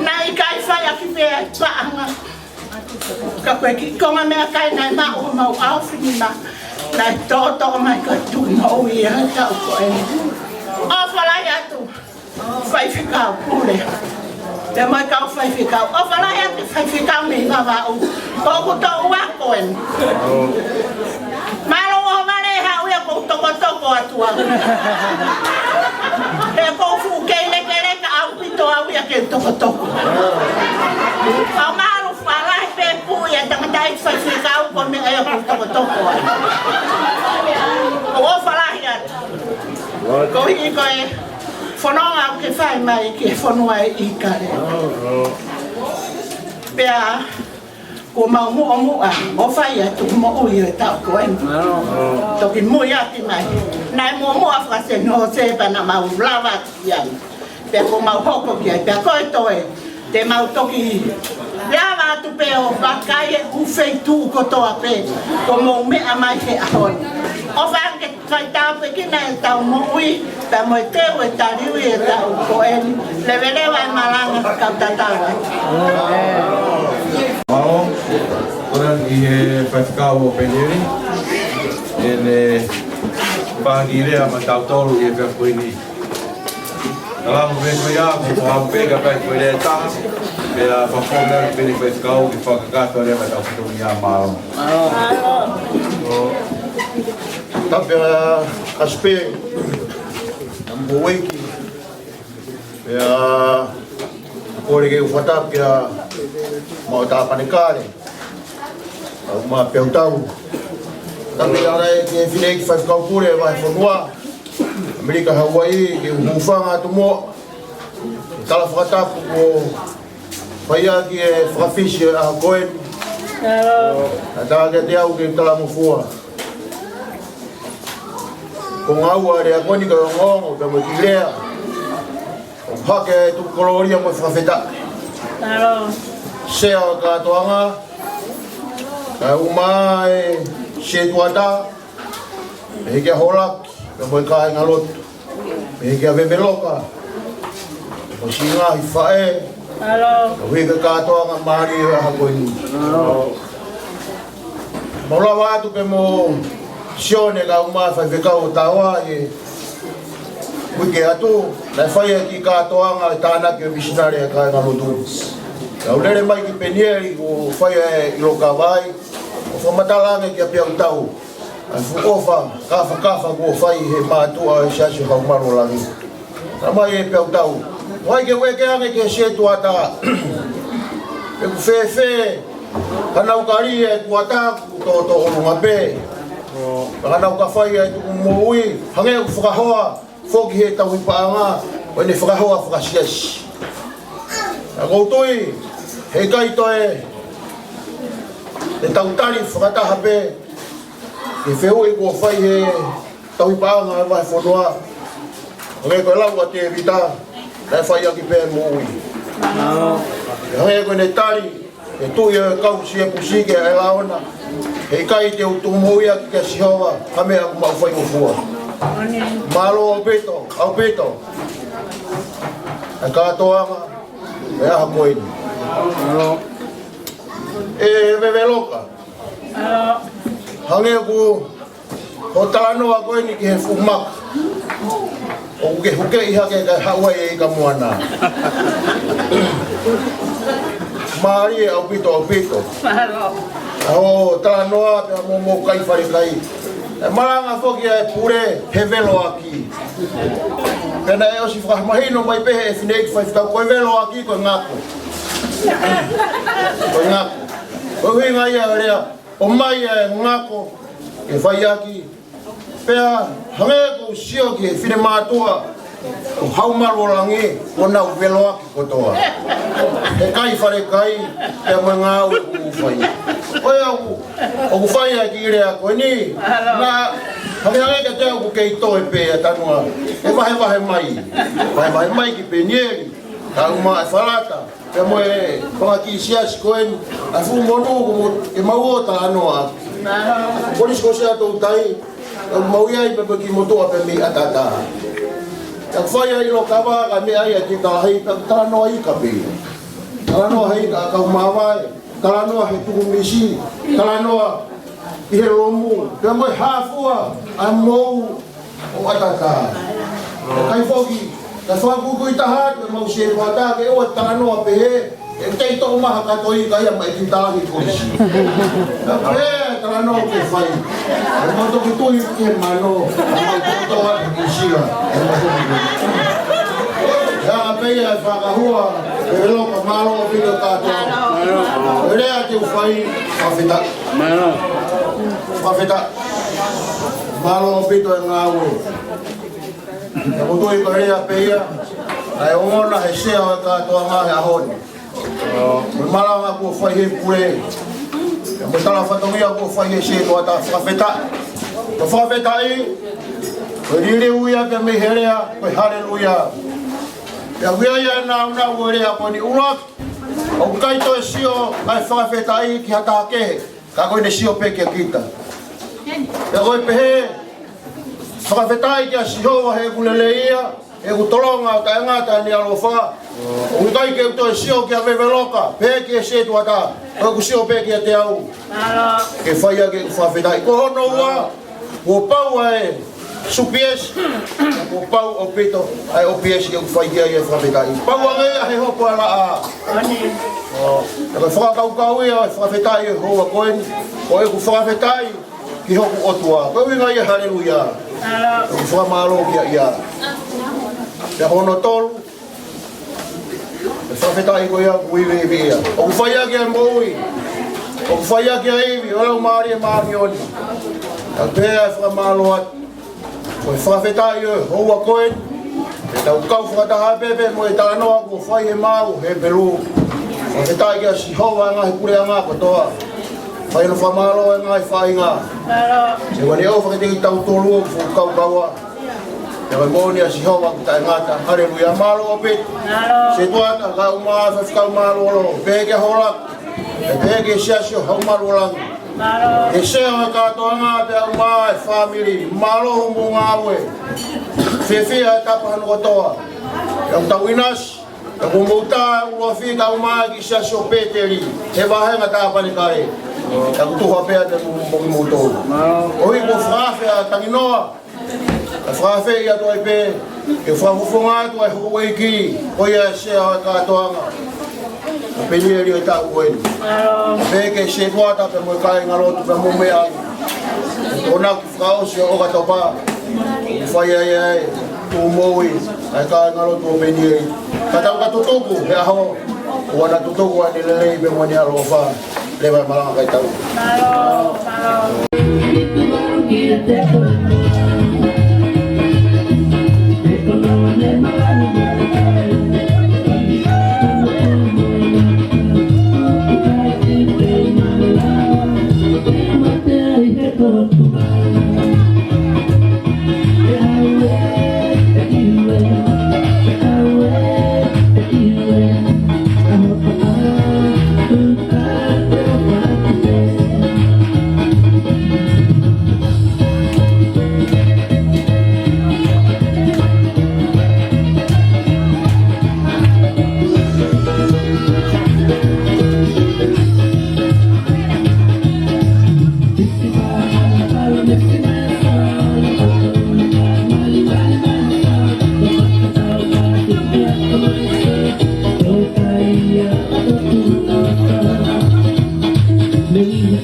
S8: Nai kai whai aki pe ai paanga. Ka koe ki konga mea kai nai mau mau au whini ma. Nai tōtoko mai ka tu mau i a tau koe. O whalai atu. Whai whikau pule. Te mai kau whai whikau. O whalai atu whai whikau mi wawau. Kōku tō wako en. Malo o mare hau ia kou toko atua. E kou fu keile kereka au pito au ia ke toko. Au maru whalai pe pu ia tangatai whai whikau ko me ea kou toko. O whalai atu. Ko hiki koe whanonga au ke whai mai ke whanua i kare. Pea ko mau mua o whai atu mo ui e tau koe. Toki mui ati mai. Nai mua whakase no sepa na mau lawa iai. Pea ko mau hoko ki ai. Pea koe toe te mau toki lawa atu pe o wakai e uwhei tū kotoa pe. Ko mo mea mai he ahoi. O whange whai tau pe kina e tau mo ui. Pea mo e teo e tariu e tau koe. Lewelewa e malanga kau tatawa.
S2: Mao, orang i he whaiwhikau o Peneri. E ne whangi rea ma tau tolu i e whaiwhini. Alamu me koe a, ko whau pega whaiwhoi rea taha. Pea whawhonga pene whaiwhikau ki whakakato rea ma tau whitoni a Mao.
S1: Tapia kaspe. Ambuweki. Pea kore ke uwhatapia mau tāpane kāre. Au mā peu tau. Tapi ara e ke whine ki whaikau kure e vai whanua. Amerika Hawaii ke uhuwhanga atu mo. Tala whakatapu ko whaia ki e whakawhisi a koen. A tāke te au ke tala mufua. Ko ngau a rea koni ka ngongo ka mo ki lea. O hake e tuku koloria mo whakawheta. Sea o katoanga, ka uma e se tuata, me heke a holaki, me moe ka inga lotu, me heke a veveloka, o singa hi whae, ka huika katoanga maari e hakoini. Maula watu pe mo sione ka uma whai whekau o tawa e huike atu, na whaia ki katoanga e tānaki o misinare e ka inga lotu. Au lere mai ki Penieri o whaia e Ilokawai, o whamatalanga ki a pia utau. Ai fukofa, kafa ko whai he mātua e siasi haumaro langi. Nā mai e pia utau. Wai ke weke ange ke se tuata. E ku whewhe, kanau kari e tuata ku to olunga pe. Kanau ka whai e tuku moui, hange ku whakahoa, whoki he tau ipaanga, wene whakahoa whakasiasi. A koutoi, hei kai toe, te tautari whakataha pe, ke wheu e kua whai he tauipaanga e vai whanua. O ngai koe lau a te vita, nei whai aki pe mo ui. Hei koe ne tari, e tui e kausi e pusike e laona, hei kai te utu mo ui aki ke sihowa, hame aku mau whai mo fua. Malo au peto, e katoanga, e aha koini. E veveloka. Hange ku o talanoa koe ni ki he fumaka. O ke huke iha ke Hawaii e ka moana. Maari e au pito. O talanoa pe mo kai whare kai. E maranga whoki e pure he velo aki. Pena e o si whakamahino mai pehe e whinei ki whaifitau koe velo aki koe ngako. Koe ngako. Koe hui ngai a rea, o mai e ngako e whai aki. Pea hange ko sio ki e whine mātua o haumaru o langi o nau velo aki kotoa. He kai whare kai e moe ngā ue kuku whai. Oe o ku whai a ki rea koe ni. Nā hange ka te au ku kei toe pe a tanua. E wahe mai. Wahe mai ki pe nieri. Ka uma e whalata. Pe moe whakaki siasi koe ni. A fu monu e mauota anoa. Polis ko se ato utai. Mauiai pepe ki motoa pe mi atata. Ang whai ai lo kawa ka me ai a ki talahi. Talanoa i ka pe. Talanoa hei ka kaumawai. Talanoa he tuku misi. Talanoa i he romu. Pe moe hafua a mou o atata. Kai whoki. Ka whakuku i taha ke mau se wata ke o talanoa pe he. E tei tō maha katoi ka ia mai ki tāhi polisi. Pe talanoa ke whai. E mato ki tui ki he mano. E mai tōtoa ki sira. E mato ki tui. Ia pe ia e whakahua. E loka malo o pito katoa. E rea te uwhai. Whawhita. Whawhita. Malo o pito e ngā ue. E kutui ka rea pe ia. Ai ongona he sea o katoa ngā he ahoni. Mo malanga ko fai he pure. Mo tala fatongia ko fai he se to ata whawheta. To whawheta i. Ko riri uia ke me herea. Ko haleluia. Ia wia ia na uerea ko ni urak. O kaito e sio ai whawheta i ki hata kehe. Ka koe ne sio peke kita. Ia koe pehe. Whawheta i ki a sihoa he kulele ia. E ku tolonga o ta ngata ni alofa. O kai ke to sio ke ave veloka, pe ke se tu ata. O ku sio pe ke te au. Ke faia ke fa fedai ko no wa. O pau e supies. O pau o pito, ai o pies ke fa ia e fa fedai. Pau e he ho po ala a. Ani. O, ke fa ka ia fa fedai ho ko en. O e ku fa fedai ki ho o tua. Ko winga ia haleluia. O fa malo ki ia. Te hono tolu. E whawhetai ko ia kuiwe e vea. O ku whaia ki a moui. O ku whaia ki a iwi. O lau maari e maari oni. A pēa e whamalo atu. O e whawhetai e houa koen. E tau kau whakataha pepe mo e tānoa ko whai e mau he peru. Whawhetai ki a si hoa ngahi kure a ngā kotoa. Whai no whamalo e ngai whai ngā. Se wani au whakatiki tau tolu o ku kau kaua. E kai mōni a si hoa ku tai ngata. Haleluia malo o pit. Se tuata ka umaa whawhikau malo alo. Pēke holak. E pēke siasio hau malo lang. E seo e katoa ngā te au maa e whamiri. Malo humu ngā ue. Whiwhia e tapahanu kotoa. E au tau inas. E kumouta e ua whika au maa ki siasio pēteri. He wahenga tāpani kai. E aku tuha pēa te muki moutou. Ohi ko whawhe a tanginoa. E whawhe i ato ai pē. E whawhufunga atu ai huwei ki. Oia e sea o e katoanga. A penieri o i tāu koeni. Pēke se tuata pe moe kai ngalotu pe mume ai. E tōna ki whaosi o katopa. Whai ai ai. Tu moui. Ai kai ngalotu o penieri. Katau ka tutuku. He aho. Wana tutuku ai nilelei pe moe ni alofa. Lewa malanga kai tau.
S5: Thank you.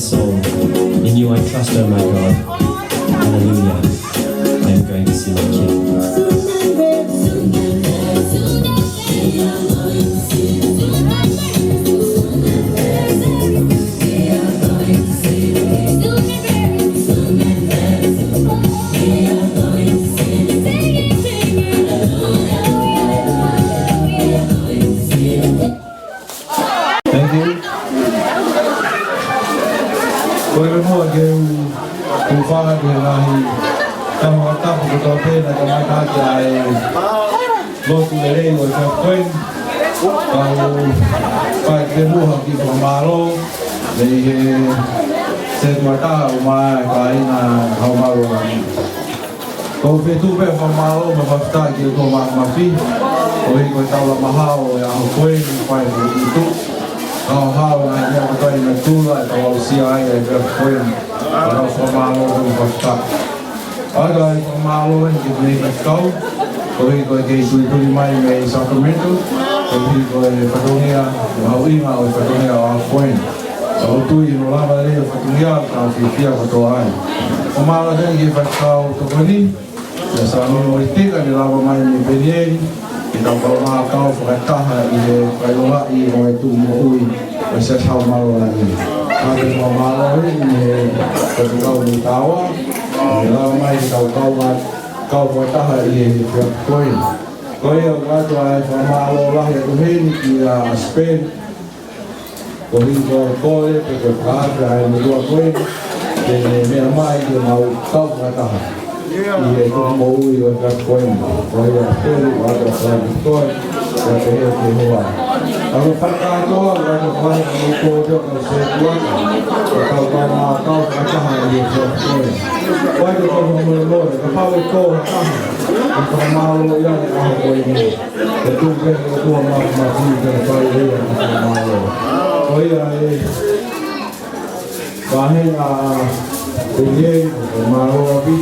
S9: soul. In you I trust, O my God. Hallelujah. I am going to see my King.
S2: Kufanga dia lahi kamu tak betul pena kamu tak jai lotu lelei o kapoin kau pakai muha ki pamalo lei set mata uma kaina kau malu kau betu be pamalo mafta ki kau mafi oi kau tahu lah mahal ya koin pai itu kau hal yang kau ini tulah kau siapa yang koin kalau pamalo tu mafta ada pamalo yang kita kau Koi ke tuli mai me Sacramento, koi Fatonia, Hauinga o Fatonia o Point. O tui no lava le Fatonia ka fifia Fatoai. O mala ke fatau tokoni, ya sa mi o tika ni lava mai me Benieri, ki ta ko ma ka o fataha i le kailoha i o tu mo ui, o se tau malo la ni. Ave mo malo ni ko ka ni tawa, lava mai ka kau fataha i koi o gato ai famalo lah ya tuheni ki a Spain koi ko koi pe ko kaga ai mo koi de me mai de mau kau fataha i ko mo i o gato koi koi a Spain o gato koi ya te he ki hoa aku fataha to gato koi ko jo ko se tua kau fataha i koi Why do you come from the Lord? The power of God, the Malo, the two men who go on my food and fire here and the Malo. Oh, yeah, Bahina, the Yay, the Malo, the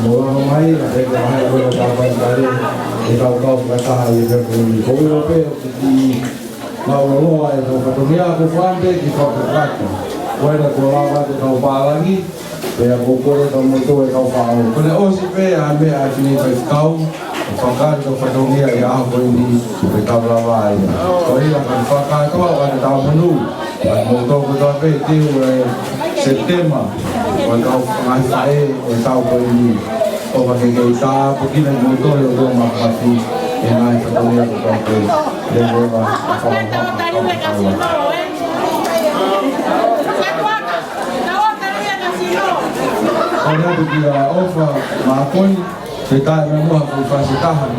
S2: Mola Mai, I think I have a Taban Gari, the Tau Kata, the Koyope, the Laura, the Fatonia, the Fande, the Fata, where the Kolava, the Kaupalangi. Pea kokore ka moto e kau whao. Kone osi pea me a kini kai kau, whakari ka whatongia i aho koe ni pe kaulawa ia. Ko ia kan whakari kau a te tau manu, a moto ko tau pe tiu e September, o kau ngai whae e tau koe ni. O wake kei tā, pukina i moto e o tō makati, e ngai whatongia ko tau koe. Lewa a whakari. Kaya bila offer makoi kita memang aku fasitahan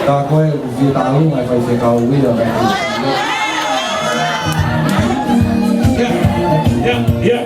S2: tak kau kita alung apa itu kau dia ya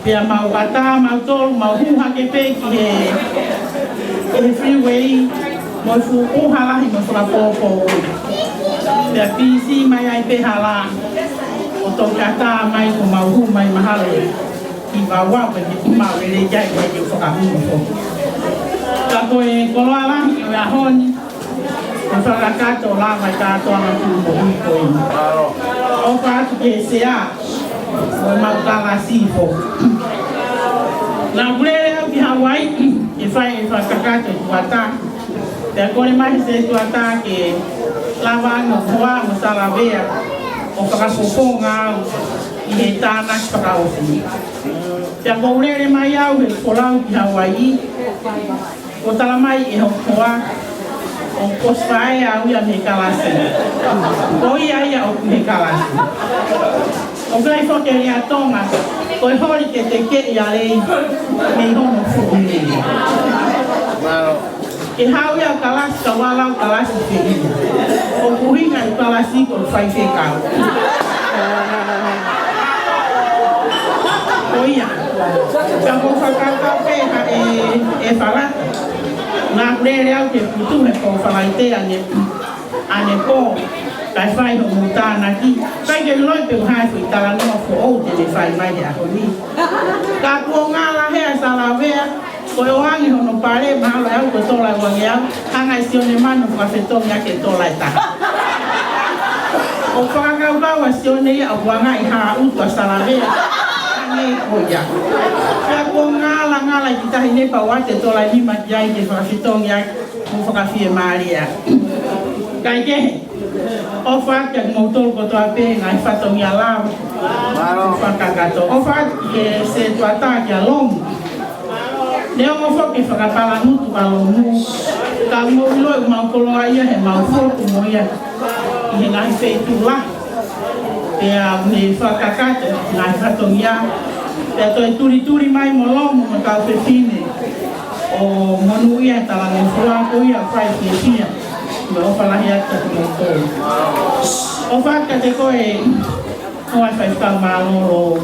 S8: Pia mau kata, mau tol, mau huha ke pe ki he freeway, mau fuku hala hi mau popo. Pia pisi mai ai pe hala, o to kata mai ko mau hu mai mahale. Ki bawa pe ki mau le jai mai ki foka hu fo. Ka ko e ko ala ya hon. Ko fa ka to la mai ka to na ku mo hi ko. O fa ki se a. O mau ka sifo. Na mulher de Hawaii, que faz cacato de guatá, agora mais de guatá que lavar no voar, no salaveia, ou para fofonga, e reitar nas para o fim. Se a mulher mais ao colar de Hawaii, o talamai e o voar, o cospai a uia me calase, o ia o me calase. O que foi que ele atoma? Foi hori que te que ia lei me hono fugi. E hau ia kalas kawala kalas fugi. O kuhinga i kalasi ko fai te ka. Oia. Kamu fakata pe e fala. Na brere au que putu me ko fala ite ane ko kai fai ho mutana ki kai ke loi pe hai fu tala no fo o te fai mai ya ko ni ka ko ngala he sala vea ko o hangi ho no pare ma lo au ko tola wa ya hanga sione mano fa feto nya ke tola ta o fa ga ba wa sione ya wa ngai ha u to sala vea ni ko ya ka ko ngala kita hine pa wa te tola ni ma ya ke fa feto nya mo fa ka fie maria kai ke o fa que motor ko to ape ngai fa to ya la fa ka gato o fa que se to ataque a lom ne o fa que fa ka pala mutu pa lo mu ka mo lo ma ko lo ai he ma fo ko mo ya e ngai fe tu la e a me fa ka gato ngai fa to ya e to turi mai mo lo mo ka fe fine o monu ya ta la mo fa ko ya fa ke fine o fala ya ta ko o fa ka te ko e o ai fai ka malo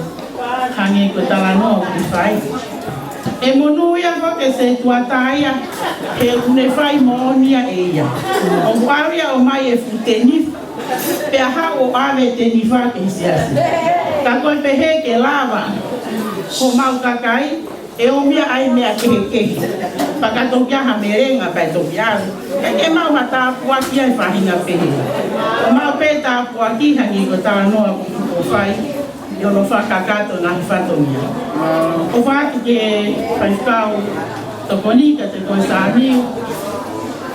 S8: hangi ko tala no ki fai E monu ia ko ke se tuataia e une fai monia e ia. O paria o mai e futeni pe ha o ave teni fa ke siasi. Ka ko pe he ke lava ko mau kakai e o mia ai mea ke. Paka to kia ha merenga pa to kia. E mau mata pua kia e fahinga pe. O mau pe ta pua ki hangi ko ta no o fai. Yo no fa kakato na fatomia. O fa que faz pau to bonita te ko sami.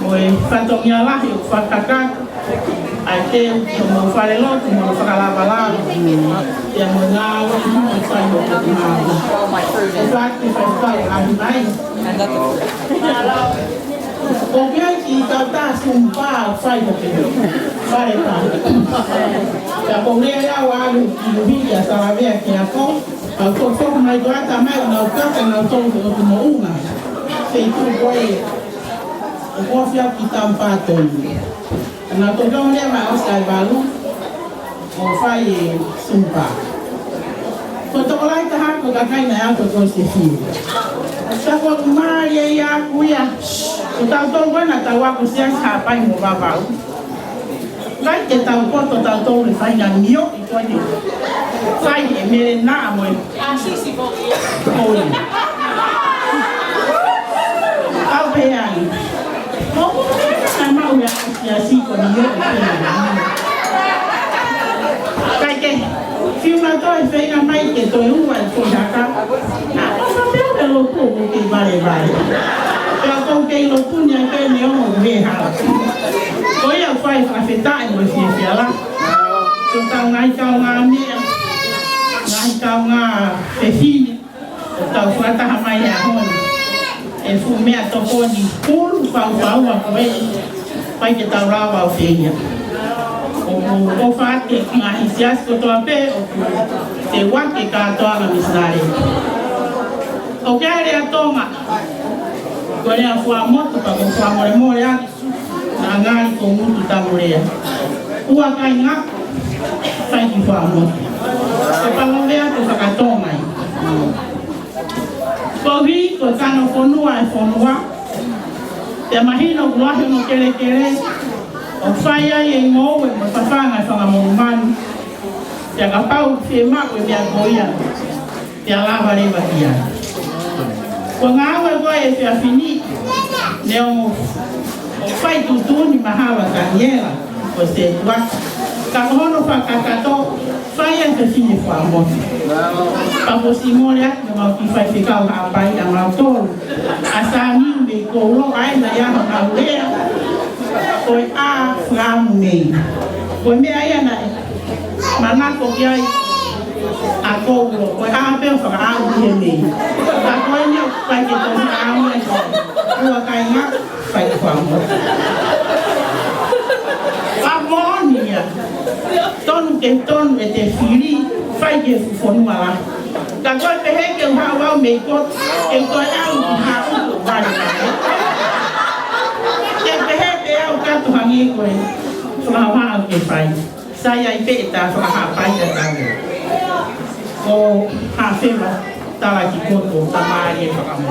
S8: Moi fatomia lá eu fa kakato. Ai te mo fa le lot mo fa la bala. E mo na o mo fa yo ko na. O fa que faz pau a mai. O que é que tá sumpa faz o que faz a comunidade lá o vídeo estava bem aqui a com a fofoca mais do lado também não toca não toca do uma feito foi o confia que tá um pato na toda onde vai os cavalos o faz sumpa quando lá está com a caina alta com esse filho está com Maria e a cuia o tal tão bom na tal com se escapa em o babau vai que tal quanto tal tão ele faz na mio e pode sai e me na mãe assim se for ao peão como é mal já assim com mio vai que filma todo fez a mãe que tô um vai for já cá não papel é louco que vale eu coloquei no punha que nem um berra. Oi, eu fui afetar e você lá. Eu tava na calma minha, na calma fefine. Eu tava fora da raia onde. Eu fui me atopou de pulo pau a coisa. Vai que tá lá a feia. O fato que na iniciação que eu tô a pé, eu acho que cá tô a missionária. O que é a toma? Quando eu fui a moto para comprar memória, na gari com muito tabureia. O acainha faz de forma. É para não ver que fica toma aí. Corri, cortar no fonua. Imagina o glória não querer. O faia e em moe, mas papanga fala mano. Se agapau firma com minha goia, se alava leva dia. Quando a água vai ser finita, não faz tudo de barrava canela, você vai. Quando não faz cacató, faz essa fina de forma. Para você molhar, não que faz ficar o rapaz da maltoro, a saminha de colo ainda já não a mulher, foi a flamei. Foi meia aí na, mas na copiai. A cobro, foi a pé para a mulher. A coisa vai que tomar a mulher. O cainha vai forma. A monia, todo que todo é ter filho, faz que for lá. Da coisa que eu vou ao meio, eu tô lá o vai. Que é o gato rangi com fala que faz. Sai aí peta fala rapaz da o afema tala ki koto tamari ka mo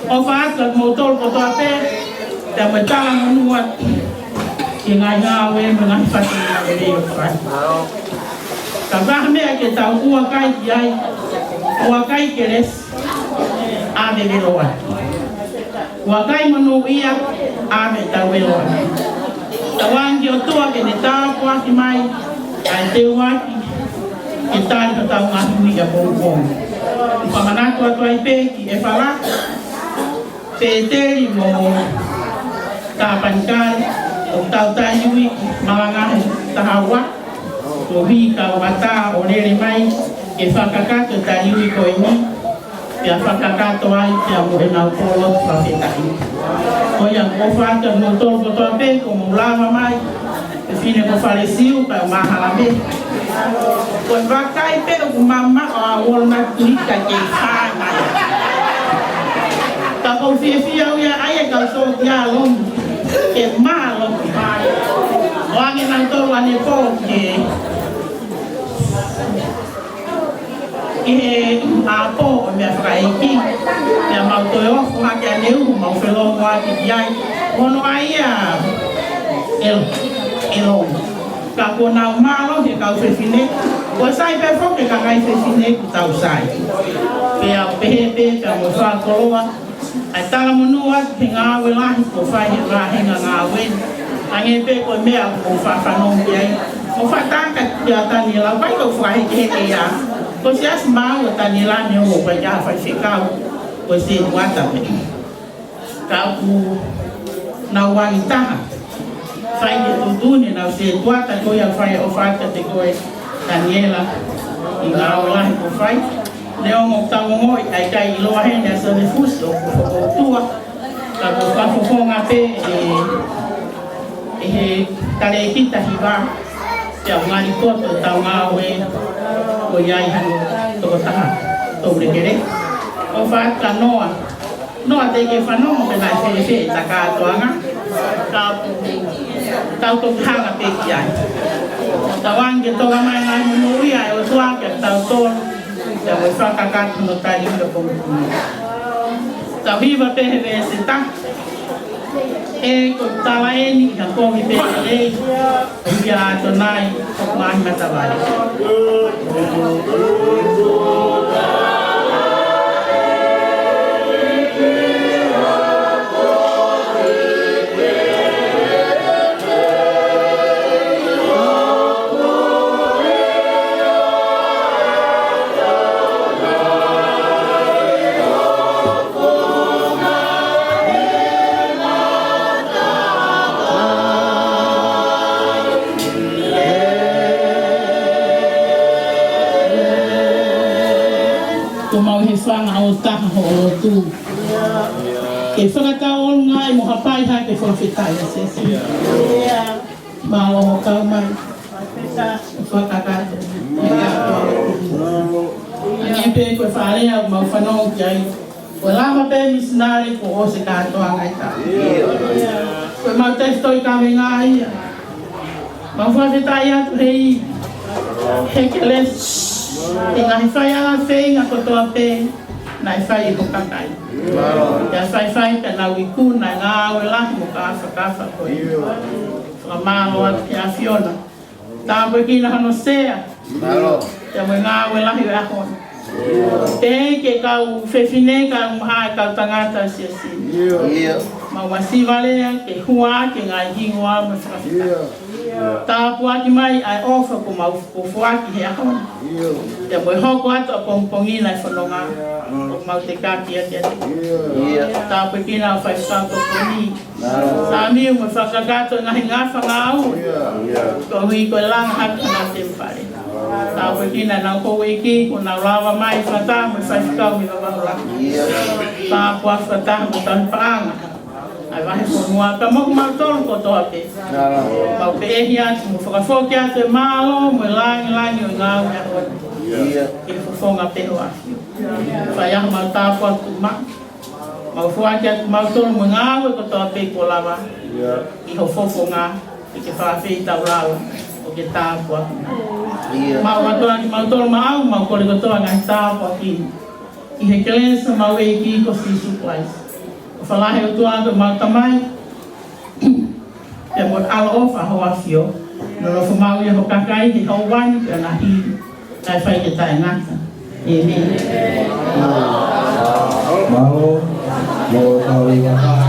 S8: o fato motor ko to ape da metala nuat ki nga we mga fati na video fa ka ba me ke ta u kai ai u kai keres a de veroa u kai manu ia a me ta veroa tawangi o to ke ne ta kwa ki mai ai te wa kita ni tahu ngaji ni ya bom. Pamana tua tua ipe ki e fala. Tete mo tapankan o tau tayui malanga tahawa. Tobi ka wata olere mai e fakaka to tayui ko ini. Ya fakaka to ai ya mo na polo profeta ini. O ya mo fa to motor ko to pe ko mo lava mai. Fine mo faleceu para mahalame. Quando vai cair pelo mamá a olma clica que faz. Tá com fia aí que sou dia longo que malo vai. O alguém não tô lá nem porque e a po me fraiki ya mau to yo fa ke neu mau felo wa ki ai ono ai a el ka ko na malo ke ka fe fine ko sai pe fo ke ka ngai fe fine ku tau sai pe a pe ka mo fa ko wa ai tala mo no wa ke nga we la ko fa he ra he nga we ange pe ko me a ko fa no ai o fa ta ka ya ta ni la vai ko fa he ke ya ko si as ma o ta ni la ni o pa ya fa se ka ko si wa ta pe ka ku na wa ta fai de tudune na se tuata ko ya fai o fa te ko Daniela i nga ola ko fai leo mo ta mo ai kai lo he na so de fusto ko tua ka ko fa fo nga pe tale kita hiba ya ngani ko to ta nga we ko ya i han to ta to bre kere o fa ka no te ke fa no me na se ta ka to nga ka tao công thang là big dài tao ăn cái tao mai ngày muốn dài ở toa cái tao tôn để với pha cà cà nó tay đi được không tao đi vào bên về sinh tăng cũng tao ấy đi hàng cô đi bên đây giờ tuần này không ai mà tao lại fanga o taha ho tu ke whakata o ngai mo hapai ha ke whawhitai a sesi ma o ho kau mai whakaka ni pe ko whalea ma whanau ki ai ko lama pe misinari ko o se katoa ngai ta ko ma testoi ka me ngai ma whawhitai atu hei hekeles e ngai whai ala whei ngā kotoa pe nai whai ho kakai ia whai pe na wiku na ngā awe lahi mo ka awhakafa koe whamalo atu ki a Fiona tā koe ki na hano sea ia mo ngā awe lahi o ahona e ke kau whewhine ka umahai kau tangata sia si ma wasivalea ke hua ke ngai hingoa ma whakawhika tā puaki mai ai ofa ko mau ko fuaki he ahona te mo hoko atu a pongpongi nai whanonga o mau te kaki ati tā pekina o whai whanko koni tā miu mo whakagato ngahi ngawha ngau ko hui ko langa haka na te mpare tā pekina nau kowe ki ko nau rawa mai whata mo whai whakau mi wawara tā puak whata mo tanpaanga ai vai fonua ka mo ma tol ko to ate ma pe ehi atu mo foka foka ate malo mo lang o nga o ke fonga pe ho afi fa ya ma ta ko tu ma foka ate ma tol mo nga o ko to pe ko lava i ho fofo nga ke fa fe ta ula o ke ta ko ma ma tol ma ko le ko to nga ta ko ki i he kelesa ma we ki ko si supplies whalahe o tua ko mautamai e mo ala ofa hoa fio no lo fumau ia ho kakai ki hau wani ki ana hi kai whai ke tae ngata e me
S2: Mau mo tau i waha